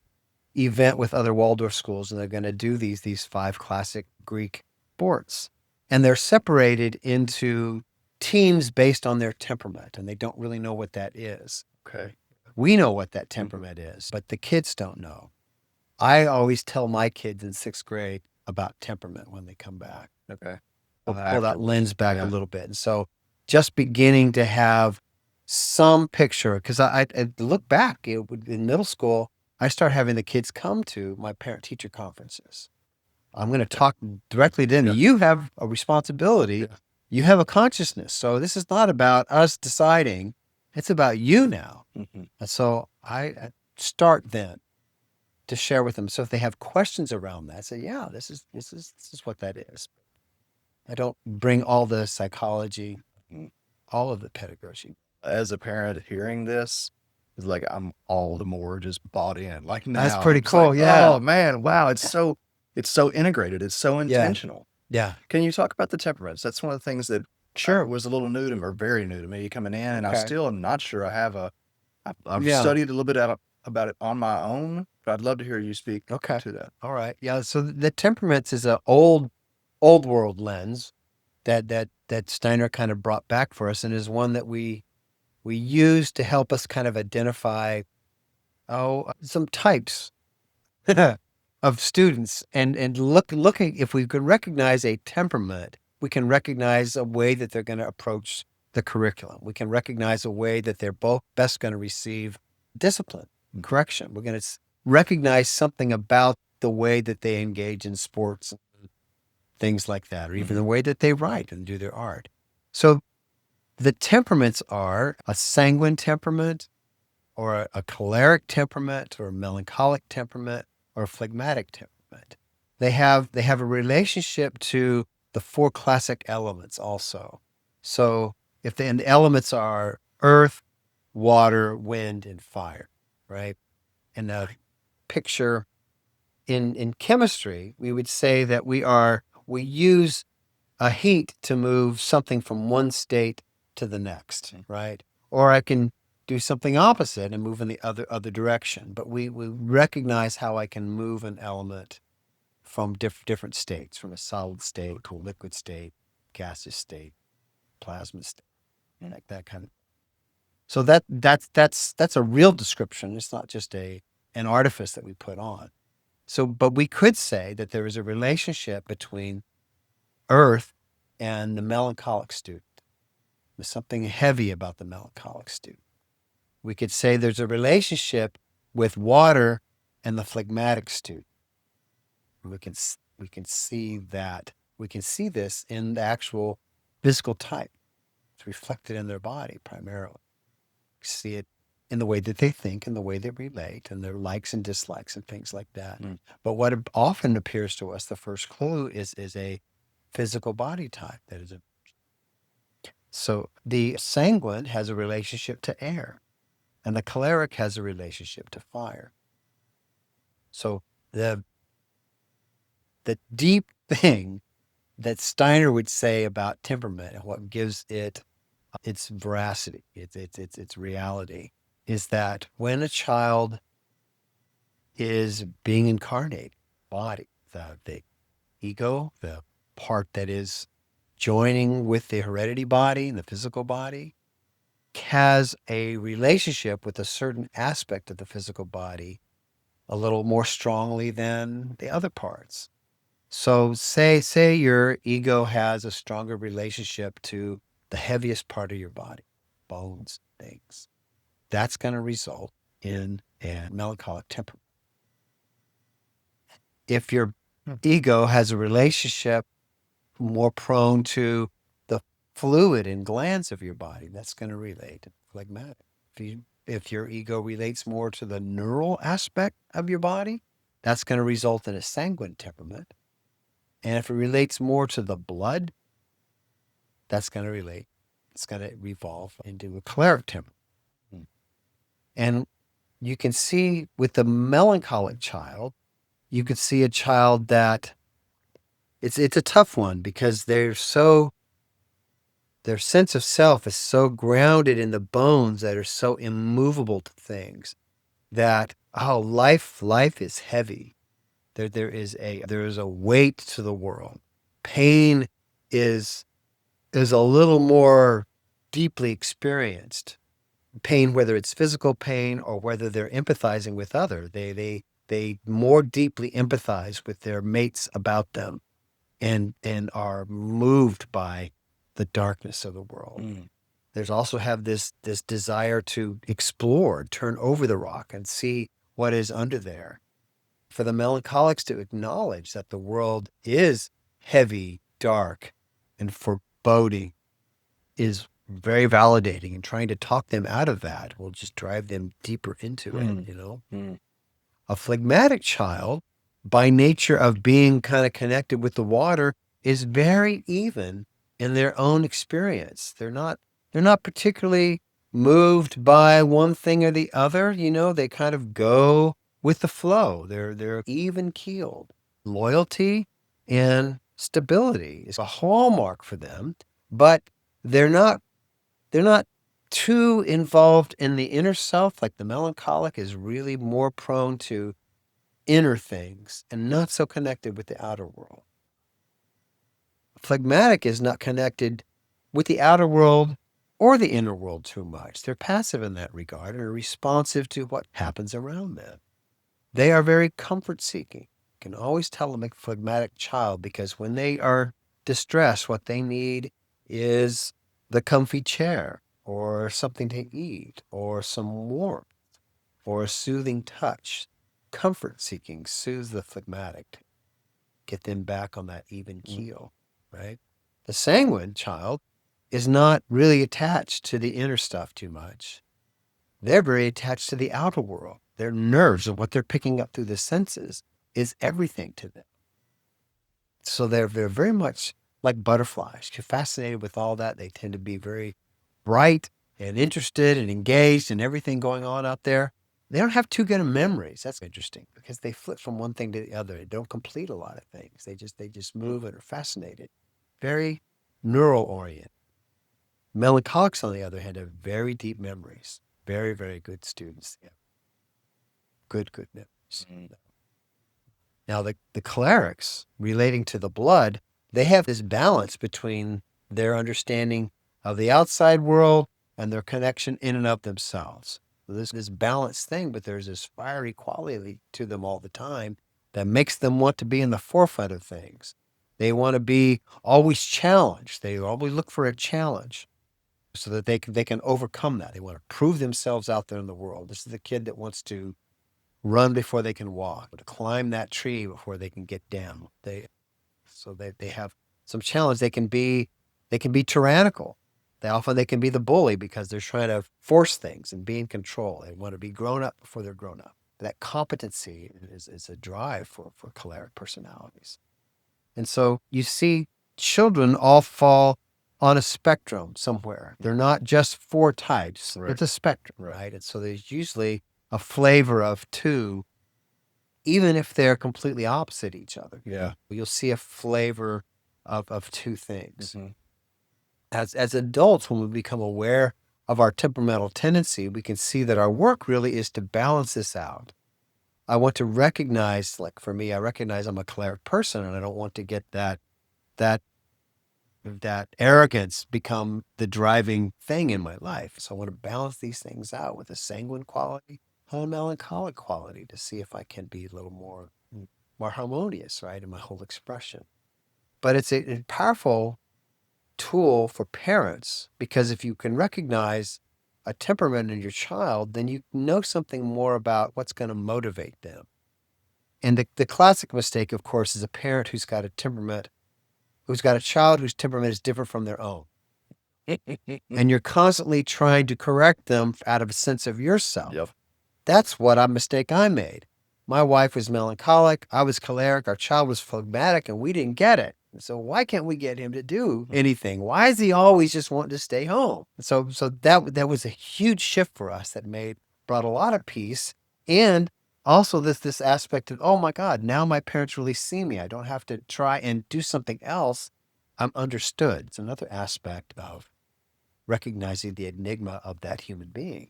event with other Waldorf schools, and they're going to do these 5 classic Greek sports, and they're separated into teams based on their temperament, and they don't really know what that is. Okay. We know what that temperament is, but the kids don't know. I always tell my kids in 6th grade about temperament when they come back. Okay. We'll pull that Afterwards. lens back a Yeah. little bit. And so just beginning to have some picture, because I look back in middle school, I start having the kids come to my parent teacher conferences. I'm going to talk directly to them. Yeah. You have a responsibility. Yeah. You have a consciousness. So this is not about us deciding. It's about you now. Mhm. And so I start then to share with them. So if they have questions around that, I say, yeah, this is what that is. I don't bring all the psychology, Mm. all of the pedagogy. As a parent hearing this, it's like I'm all the more just bought in. Like That's now, pretty I'm just like, cool. oh Yeah. man, wow, it's so integrated, it's so Yeah. intentional. Yeah. Can you talk about the temperaments? That's one of the things that Sure. was a little new to me, or very new to me coming in, and I Okay. still am not sure I have I've Yeah. studied a little bit about it on my own, but I'd love to hear you speak Okay. to that. All right. Yeah. So the temperaments is a old world lens that Steiner kind of brought back for us, and is one that we use to help us kind of identify some types of students, and looking if we could recognize a temperament, we can recognize a way that they're going to approach the curriculum. We can recognize a way that they're both best going to receive discipline, correction. We're going to recognize something about the way that they engage in sports and things like that, or even the way that they write and do their art. So the temperaments are a sanguine temperament, or a choleric temperament, or a melancholic temperament, or a phlegmatic temperament. They have a relationship to the 4 classic elements also. So and the elements are earth, water, wind, and fire, right? And the picture in chemistry, we would say that we use a heat to move something from one state to the next, right? Or I can do something opposite and move in the other direction. But we recognize how I can move an element from different states, from a solid state to a liquid state, gaseous state, plasma state, like that kind of. So that's a real description. It's not just an artifice that we put on. So, but we could say that there is a relationship between earth and the melancholic student. There's something heavy about the melancholic student. We could say there's a relationship with water and the phlegmatic student. We can see that. We can see this in the actual physical type. It's reflected in their body primarily. We see it in the way that they think and the way they relate and their likes and dislikes and things like that. But what often appears to us, the first clue is a physical body type that is a. So the sanguine has a relationship to air, and the choleric has a relationship to fire. So the deep thing that Steiner would say about temperament and what gives it its veracity, its reality, is that when a child is being incarnate, body, the ego, the part that is joining with the heredity body and the physical body, has a relationship with a certain aspect of the physical body a little more strongly than the other parts. So say your ego has a stronger relationship to the heaviest part of your body, bones, things. That's going to result in a melancholic temperament. If your ego has a relationship more prone to the fluid and glands of your body, that's going to relate to phlegmatic. If your ego relates more to the neural aspect of your body, that's going to result in a sanguine temperament. And if it relates more to the blood, it's going to revolve into a choleric temperament. And you can see with the melancholic child, you can see a child that it's a tough one because their sense of self is so grounded in the bones that are so immovable to things that life is heavy. There is a weight to the world. Pain is a little more deeply experienced. Pain, whether it's physical pain or whether they're empathizing with other, they they more deeply empathize with their mates about them and are moved by the darkness of the world. There's also have this desire to explore, turn over the rock and see what is under there. For the melancholics to acknowledge that the world is heavy, dark, and foreboding is very validating, and trying to talk them out of that will just drive them deeper into it, you know? A phlegmatic child, by nature of being kind of connected with the water, is very even in their own experience. They're not particularly moved by one thing or the other, you know, they kind of go with the flow. They're even keeled. Loyalty and stability is a hallmark for them, but they're not too involved in the inner self. Like the melancholic is really more prone to inner things and not so connected with the outer world. Phlegmatic is not connected with the outer world or the inner world too much. They're passive in that regard and are responsive to what happens around them. They are very comfort seeking. You can always tell a phlegmatic child because when they are distressed, what they need is the comfy chair or something to eat or some warmth or a soothing touch. Comfort seeking soothes the phlegmatic to get them back on that even keel, right? The sanguine child is not really attached to the inner stuff too much. They're very attached to the outer world. Their nerves and what they're picking up through the senses is everything to them. So they're very much like butterflies. You're fascinated with all that. They tend to be very bright and interested and engaged in everything going on out there. They don't have too good of memories. That's interesting because they flip from one thing to the other. They don't complete a lot of things. They just move and are fascinated. Very neural oriented. Melancholics, on the other hand, have very deep memories. Very, very good students. Yeah. Good memories. Now, the cholerics, relating to the blood, they have this balance between their understanding of the outside world and their connection in and of themselves. So there's this balanced thing, but there's this fiery quality to them all the time that makes them want to be in the forefront of things. They want to be always challenged. They always look for a challenge so that they can overcome that. They want to prove themselves out there in the world. This is the kid that wants to run before they can walk, to climb that tree before they can get down. They have some challenge. They can be tyrannical. They can be the bully because they're trying to force things and be in control. They want to be grown up before they're grown up. That competency is a drive for choleric personalities. And so you see children all fall on a spectrum somewhere. They're not just four types. Right. It's a spectrum, right? And so there's usually a flavor of two, even if they're completely opposite each other. Yeah. You'll see a flavor of two things. As adults, when we become aware of our temperamental tendency, we can see that our work really is to balance this out. I want to recognize, like for me, I recognize I'm a choleric person and I don't want to get that arrogance become the driving thing in my life. So I want to balance these things out with a sanguine quality and a melancholic quality to see if I can be a little more harmonious, right, in my whole expression. But it's a powerful tool for parents because if you can recognize a temperament in your child, then you know something more about what's going to motivate them. And the classic mistake, of course, is a parent who's got a child whose temperament is different from their own. And you're constantly trying to correct them out of a sense of yourself. Yep. That's what a mistake I made. My wife was melancholic. I was choleric. Our child was phlegmatic, and we didn't get it. So why can't we get him to do anything? Why is he always just wanting to stay home? So that was a huge shift for us that brought a lot of peace, and also this aspect of, oh my God, now my parents really see me. I don't have to try and do something else. I'm understood. It's another aspect of recognizing the enigma of that human being.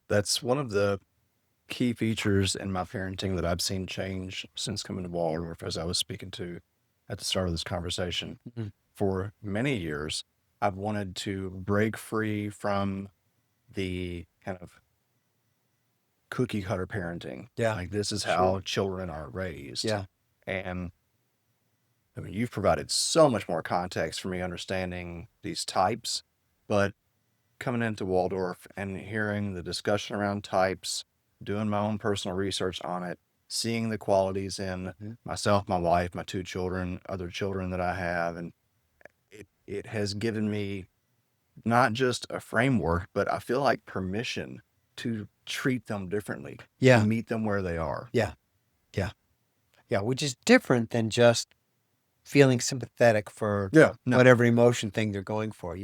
That's one of the key features in my parenting that I've seen change since coming to Waldorf, as I was speaking to at the start of this conversation. For many years, I've wanted to break free from the kind of cookie cutter parenting. Yeah. Like this is Sure. how children are raised. Yeah. And I mean, you've provided so much more context for me understanding these types, but coming into Waldorf and hearing the discussion around types, doing my own personal research on it, seeing the qualities in myself, my wife, my two children, other children that I have, and it has given me not just a framework, but I feel like permission to treat them differently, to Yeah. meet them where they are. Yeah. Yeah. Yeah. Which is different than just feeling sympathetic for No. whatever emotion thing they're going for.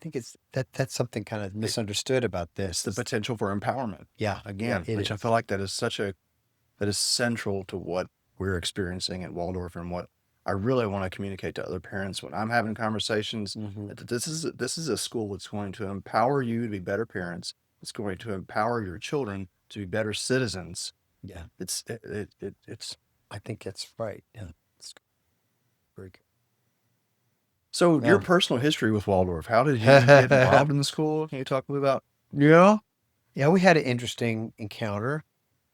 Think it's that's something kind of misunderstood about this. It's the potential for empowerment. Yeah. Again, it which I is. feel like that is central to what we're experiencing at Waldorf and what I really want to communicate to other parents when I'm having conversations. That this is a school that's going to empower you to be better parents. It's going to empower your children to be better citizens. Yeah. It's I think that's right. Yeah. It's very good. So Yeah. your personal history with Waldorf, how did you get involved in the school? Can you talk a little about? Yeah. Yeah, we had an interesting encounter.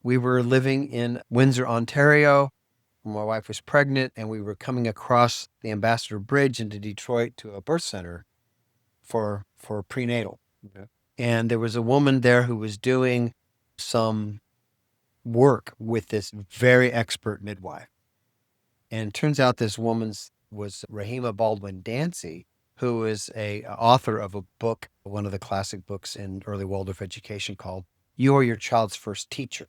We were living in Windsor, Ontario. My wife was pregnant, and we were coming across the Ambassador Bridge into Detroit to a birth center for prenatal. Okay. And there was a woman there who was doing some work with this very expert midwife. And it turns out this woman's was Rahima Baldwin Dancy, who is a author of a book, one of the classic books in early Waldorf education called You Are Your Child's First Teacher.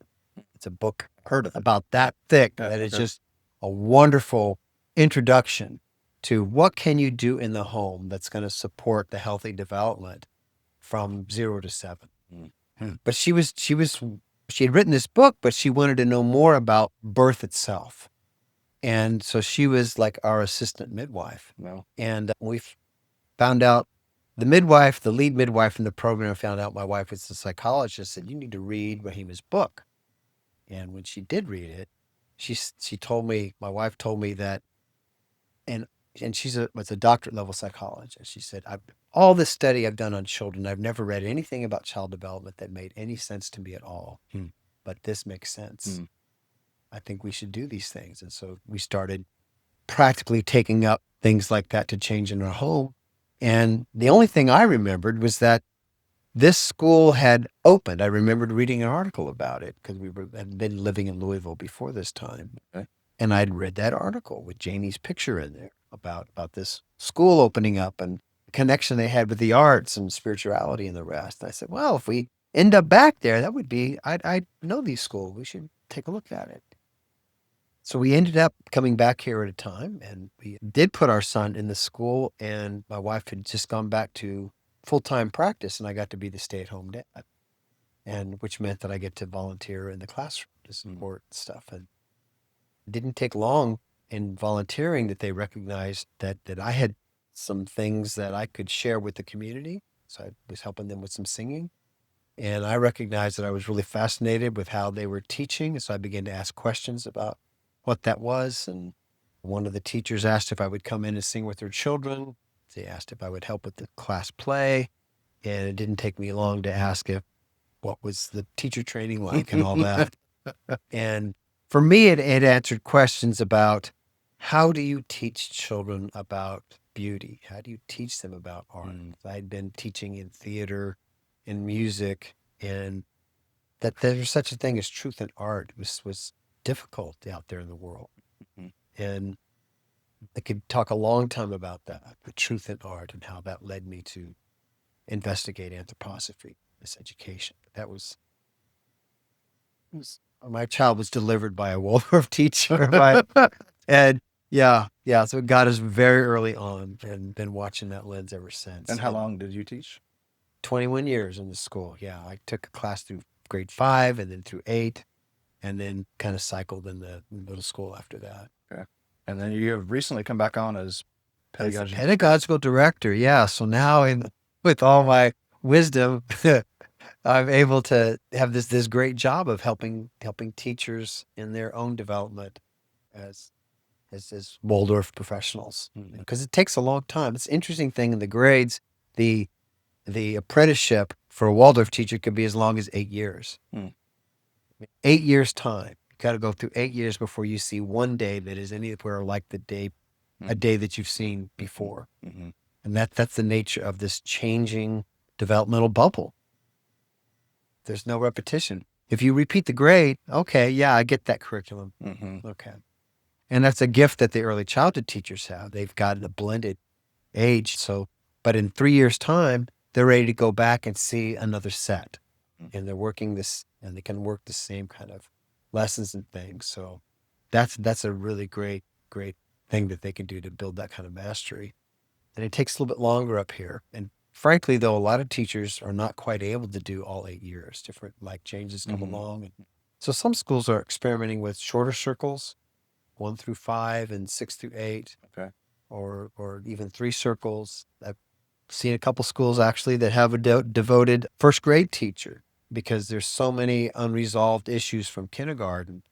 It's a book Heard of it. about that thick Yeah, that is okay. just a wonderful introduction to what can you do in the home that's going to support the healthy development from 0 to 7. But she had written this book, but she wanted to know more about birth itself. And so she was like our assistant midwife. No. And we found out the lead midwife in the program found out my wife was a psychologist, said, you need to read Rahima's book. And when she did read it, she told me, my wife told me that, and she's was a doctorate level psychologist. She said, all this study I've done on children, I've never read anything about child development that made any sense to me at all. But this makes sense. I think we should do these things. And so we started practically taking up things like that to change in our home. And the only thing I remembered was that this school had opened. I remembered reading an article about it because had been living in Louisville before this time. Okay. And I'd read that article with Janie's picture in there about this school opening up and the connection they had with the arts and spirituality and the rest. And I said, well, if we end up back there, that would be, I know these schools. We should take a look at it. So we ended up coming back here at a time, and we did put our son in the school, and my wife had just gone back to full-time practice, and I got to be the stay-at-home dad, and which meant that I get to volunteer in the classroom to support stuff. And it didn't take long in volunteering that they recognized that I had some things that I could share with the community. So I was helping them with some singing. And I recognized that I was really fascinated with how they were teaching. So I began to ask questions about what that was. And one of the teachers asked if I would come in and sing with their children. They asked if I would help with the class play. And it didn't take me long to ask what was the teacher training like and all that. And for me, it answered questions about how do you teach children about beauty? How do you teach them about art? I'd been teaching in theater, in music, and that there's such a thing as truth in art was difficult out there in the world. And I could talk a long time about that, the truth in art and how that led me to investigate anthroposophy, this education. That was my child was delivered by a Waldorf teacher. And so it got us very early on and been watching that lens ever since. And how long did you teach? 21 years in the school. Yeah. I took a class through grade 5 and then through 8 and then kind of cycled in the middle school after that. Okay. And then you have recently come back on as pedagogical director. Yeah. So now with all my wisdom, I'm able to have this great job of helping teachers in their own development as Waldorf professionals, because it takes a long time. It's an interesting thing in the grades. The apprenticeship for a Waldorf teacher could be as long as 8 years. 8 years time. You got to go through 8 years before you see one day that is anywhere like a day that you've seen before. Mm-hmm. And that's the nature of this changing developmental bubble. There's no repetition. If you repeat the grade, okay, yeah, I get that curriculum. Mm-hmm. Okay. And that's a gift that the early childhood teachers have. They've got a blended age. So, but in 3 years' time, they're ready to go back and see another set. And they're working this, and they can work the same kind of lessons and things. So that's a really great thing that they can do to build that kind of mastery. And it takes a little bit longer up here. And frankly, though, a lot of teachers are not quite able to do all 8 years. Different like changes come along. And so some schools are experimenting with shorter circles, 1 through 5 and 6 through 8. Okay. Or even 3 circles. I've seen a couple schools actually that have a devoted first grade teacher, because there's so many unresolved issues from kindergarten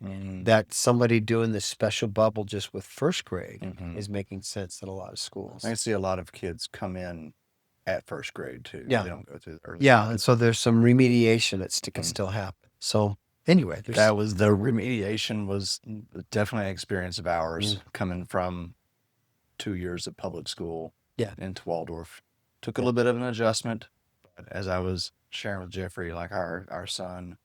that somebody doing this special bubble just with first grade is making sense in a lot of schools. I see a lot of kids come in at first grade too. Yeah. They don't go through the early. Yeah, and so there's some remediation that can still happen. So anyway, that was the remediation was definitely an experience of ours coming from 2 years of public school into Waldorf. Took a little bit of an adjustment, but as I was sharing with Jeffrey, like our son,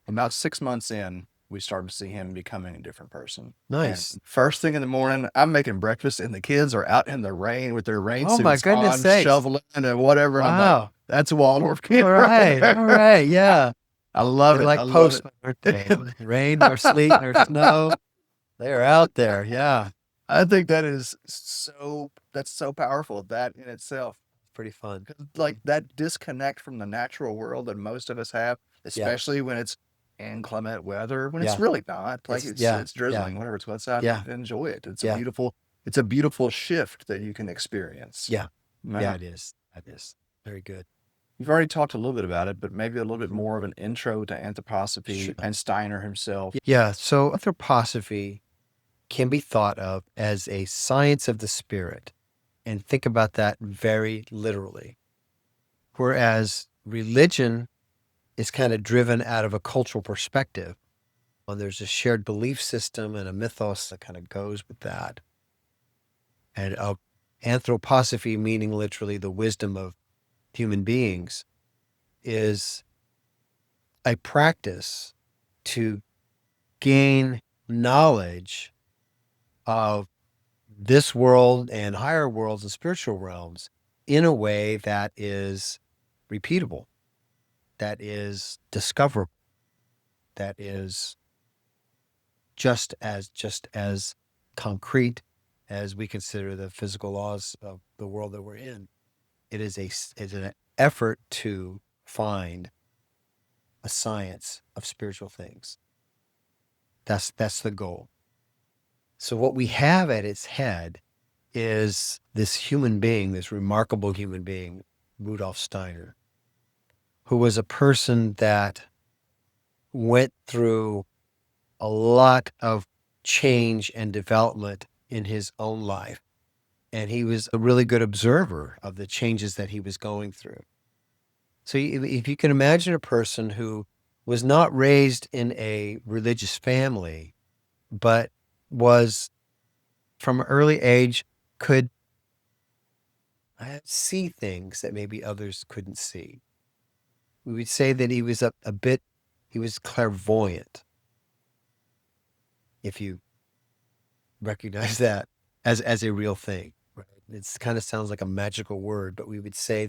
about 6 months in, we started to see him becoming a different person. Nice. And first thing in the morning, I'm making breakfast, and the kids are out in the rain with their rain suits my goodness on, sakes. shoveling and whatever. Wow. And I'm like, that's a Waldorf kid. All right, yeah. I love They're it. like postmen, aren't they? Rain or sleet or snow, they're out there. Yeah. I think that's so powerful, that in itself. Pretty fun. Like that disconnect from the natural world that most of us have, especially when it's inclement weather, when it's really not. Like it's drizzling, whatever, it's what's out. Enjoy it. It's a beautiful shift that you can experience. Yeah. Yeah, it is. That is very good. You've already talked a little bit about it, but maybe a little bit more of an intro to anthroposophy and Steiner himself. Yeah. So anthroposophy can be thought of as a science of the spirit, and think about that very literally. Whereas religion is kind of driven out of a cultural perspective. And there's a shared belief system and a mythos that kind of goes with that. And anthroposophy, meaning literally the wisdom of human beings, is a practice to gain knowledge of this world and higher worlds and spiritual realms in a way that is repeatable, that is discoverable, that is just as concrete as we consider the physical laws of the world that we're in. It is an effort to find a science of spiritual things. That's the goal. So what we have at its head is this human being, this remarkable human being, Rudolf Steiner, who was a person that went through a lot of change and development in his own life. And he was a really good observer of the changes that he was going through. So if you can imagine a person who was not raised in a religious family, but was from an early age could see things that maybe others couldn't see. We would say that he was he was clairvoyant, if you recognize that as a real thing. Right? It kind of sounds like a magical word, but we would say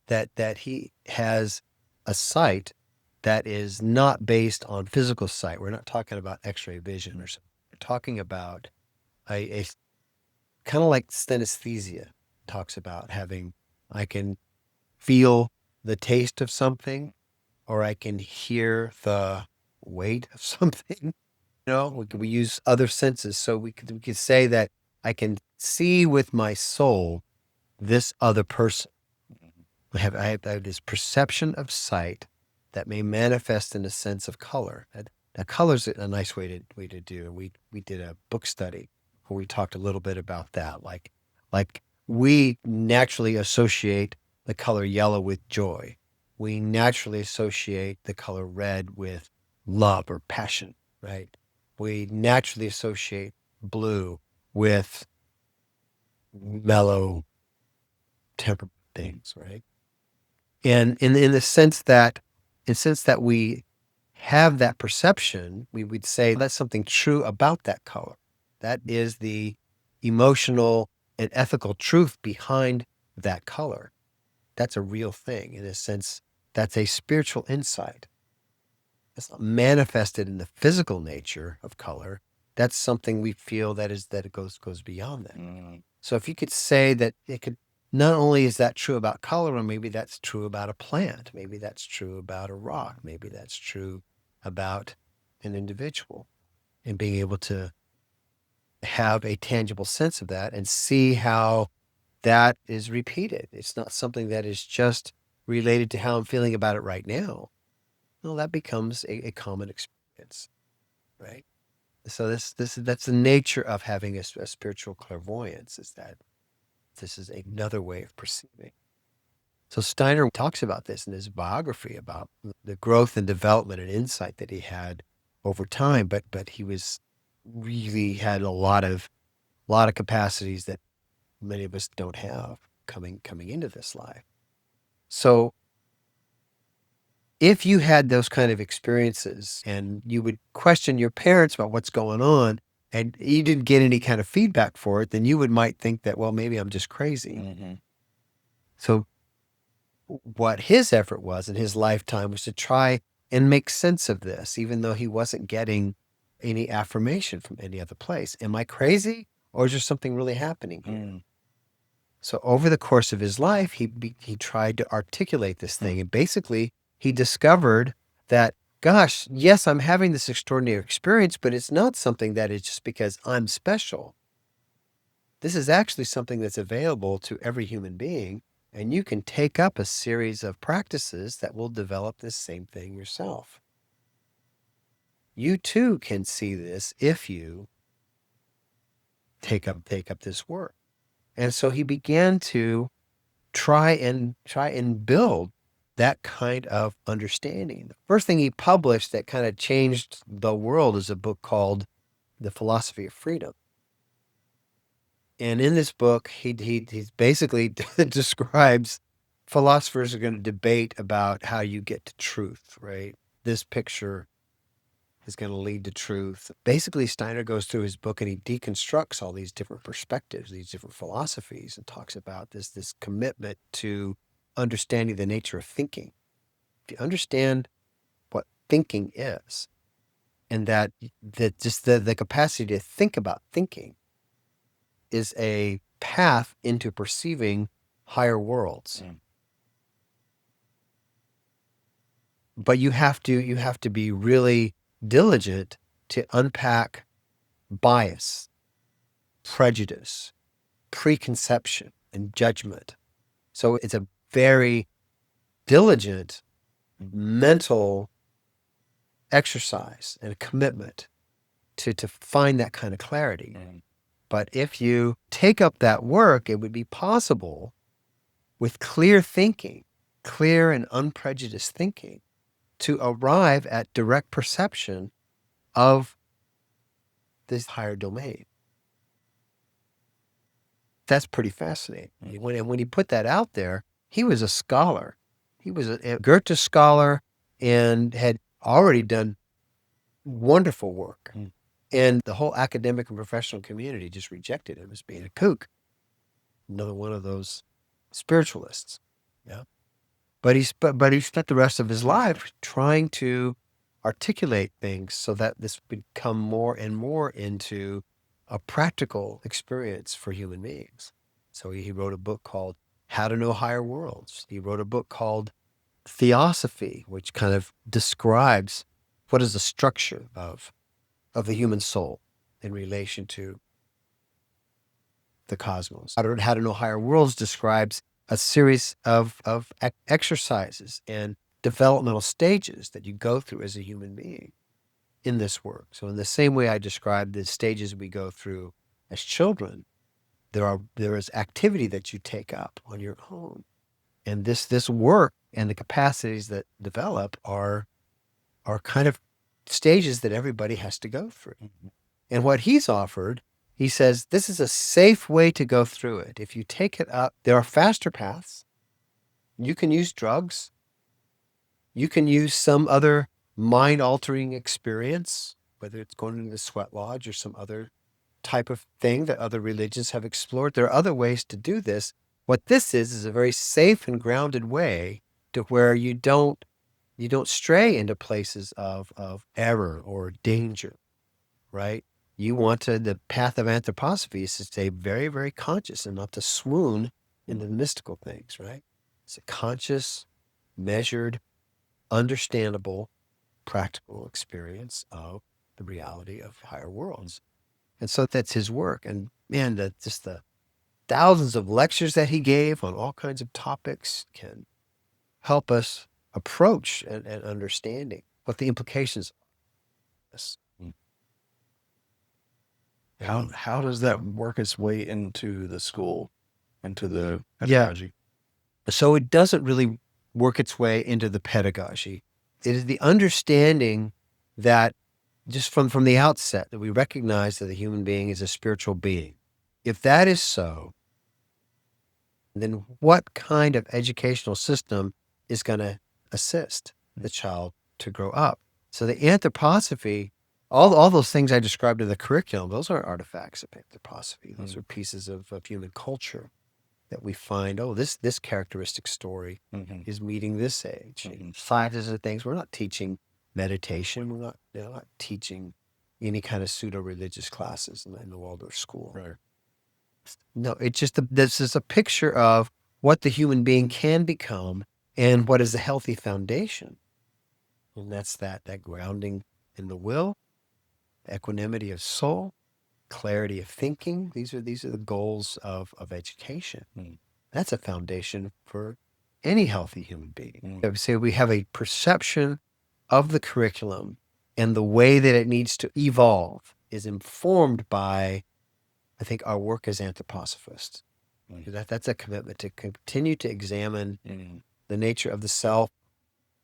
that he has a sight that is not based on physical sight. We're not talking about X-ray vision or something. We're talking about a kind of like synesthesia talks about having, I can feel the taste of something, or I can hear the weight of something. We use other senses. So we could say that I can see with my soul this other person. I have this perception of sight that may manifest in a sense of color. Now, color's a nice way to do. We did a book study where we talked a little bit about that. Like we naturally associate the color yellow with joy. We naturally associate the color red with love or passion, right? We naturally associate blue with mellow temperament things, right? And in the sense that, we have that perception, we would say that's something true about that color. That is the emotional and ethical truth behind that color. That's a real thing. In a sense, that's a spiritual insight. It's not manifested in the physical nature of color. That's something we feel that it goes beyond that. Mm. So if you could say that it could, not only is that true about color, or maybe that's true about a plant, maybe that's true about a rock, maybe that's true about an individual, and being able to have a tangible sense of that and see how that is repeated. It's not something that is just related to how I'm feeling about it right now. Well, that becomes a common experience, right? So that's the nature of having a spiritual clairvoyance, is that this is another way of perceiving. So Steiner talks about this in his biography, about the growth and development and insight that he had over time, but he was really had a lot of capacities that many of us don't have coming into this life. So if you had those kind of experiences and you would question your parents about what's going on and you didn't get any kind of feedback for it, then you might think that, well, maybe I'm just crazy. Mm-hmm. So what his effort was in his lifetime was to try and make sense of this, even though he wasn't getting any affirmation from any other place. Am I crazy, or is there something really happening here? Mm. So over the course of his life, he tried to articulate this thing, and basically he discovered that, gosh, yes, I'm having this extraordinary experience, but it's not something that is just because I'm special. This is actually something that's available to every human being, and you can take up a series of practices that will develop this same thing yourself. You too can see this if you take up this work. And so he began to try and build that kind of understanding. The first thing he published that kind of changed the world is a book called The Philosophy of Freedom. And in this book, he basically describes philosophers are going to debate about how you get to truth, right? This picture is going to lead to truth. Basically, Steiner goes through his book and he deconstructs all these different perspectives, these different philosophies, and talks about this commitment to understanding the nature of thinking. If you understand what thinking is, and that just the capacity to think about thinking is a path into perceiving higher worlds. Mm. But you have to be really diligent to unpack bias, prejudice, preconception, and judgment. So it's a very diligent mental exercise and a commitment to find that kind of clarity. Mm. But if you take up that work, it would be possible with clear thinking, clear and unprejudiced thinking, to arrive at direct perception of this higher domain. That's pretty fascinating. When he put that out there, he was a scholar. He was a Goethe scholar and had already done wonderful work. Mm. And the whole academic and professional community just rejected him as being a kook. Another one of those spiritualists. Yeah. But he spent the rest of his life trying to articulate things so that this would come more and more into a practical experience for human beings. So he wrote a book called How to Know Higher Worlds. He wrote a book called Theosophy, which kind of describes what is the structure of the human soul in relation to the cosmos. How to Know Higher Worlds describes a series of exercises and developmental stages that you go through as a human being in this work. So in the same way I described the stages we go through as children, there is activity that you take up on your own. And this work and the capacities that develop are kind of stages that everybody has to go through. Mhm. And what he's offered, he says, this is a safe way to go through it. If you take it up, there are faster paths. You can use drugs. You can use some other mind-altering experience, whether it's going into the sweat lodge or some other type of thing that other religions have explored. There are other ways to do this. What this is a very safe and grounded way to where you don't stray into places of error or danger, right? You want to, the path of anthroposophy is to stay very, very conscious and not to swoon into the mystical things, right? It's a conscious, measured, understandable, practical experience of the reality of higher worlds. And so that's his work. And man, just the thousands of lectures that he gave on all kinds of topics can help us approach and understanding what the implications are. This. How does that work its way into the school, into the Yeah. pedagogy? So it doesn't really work its way into the pedagogy. It is the understanding that just from the outset that we recognize that the human being is a spiritual being. If that is so, then what kind of educational system is going to assist the child to grow up? So the anthroposophy, all those things I described in the curriculum, those aren't artifacts of anthroposophy. Those are pieces of human culture that we find, this characteristic story is meeting this age. Scientists and things, we're not teaching meditation. We're not teaching any kind of pseudo-religious classes in the Waldorf School. Right. No, it's just this is a picture of what the human being can become and what is a healthy foundation. And that's that grounding in the will, equanimity of soul, clarity of thinking. These are the goals of education. That's a foundation for any healthy human being. So we have a perception of the curriculum, and the way that it needs to evolve is informed by, I think, our work as anthroposophists. That's a commitment to continue to examine the nature of the self,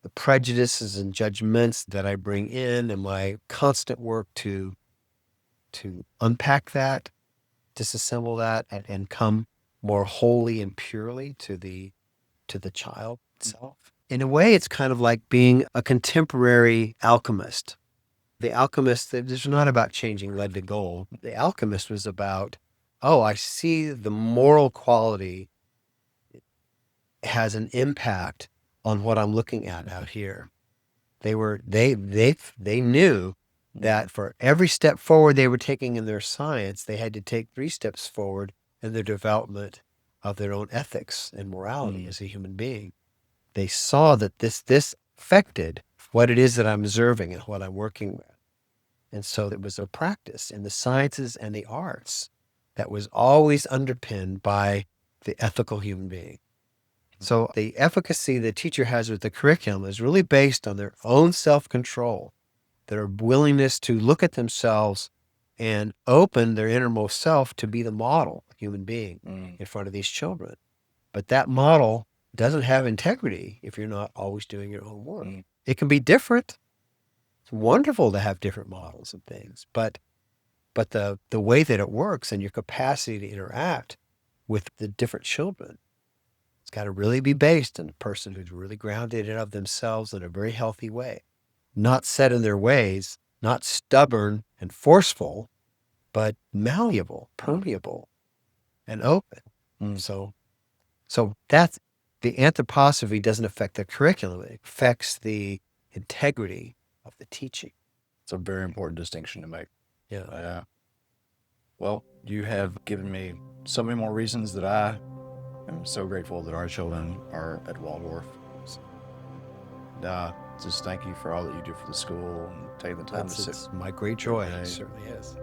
the prejudices and judgments that I bring in my constant work to unpack that, disassemble that, and come more wholly and purely to the child itself. In a way, it's kind of like being a contemporary alchemist. The alchemist, this is not about changing lead to gold. The alchemist was about, I see the moral quality has an impact on what I'm looking at out here. They knew that for every step forward they were taking in their science, they had to take 3 steps forward in their development of their own ethics and morality as a human being. They saw that this affected what it is that I'm observing and what I'm working with. And so it was a practice in the sciences and the arts that was always underpinned by the ethical human being. So the efficacy the teacher has with the curriculum is really based on their own self-control, their willingness to look at themselves and open their innermost self to be the model human being in front of these children. But that model doesn't have integrity if you're not always doing your own work. It can be different. It's wonderful to have different models of things, but the way that it works and your capacity to interact with the different children, it's got to really be based on a person who's really grounded in of themselves in a very healthy way, not set in their ways, not stubborn and forceful, but malleable, permeable, and open. So that's the anthroposophy doesn't affect the curriculum; it affects the integrity of the teaching. It's a very important distinction to make. Yeah. Well, you have given me so many more reasons that I am so grateful that our children are at Waldorf. Just thank you for all that you do for the school and taking the time to sit. It's my great joy. It certainly is.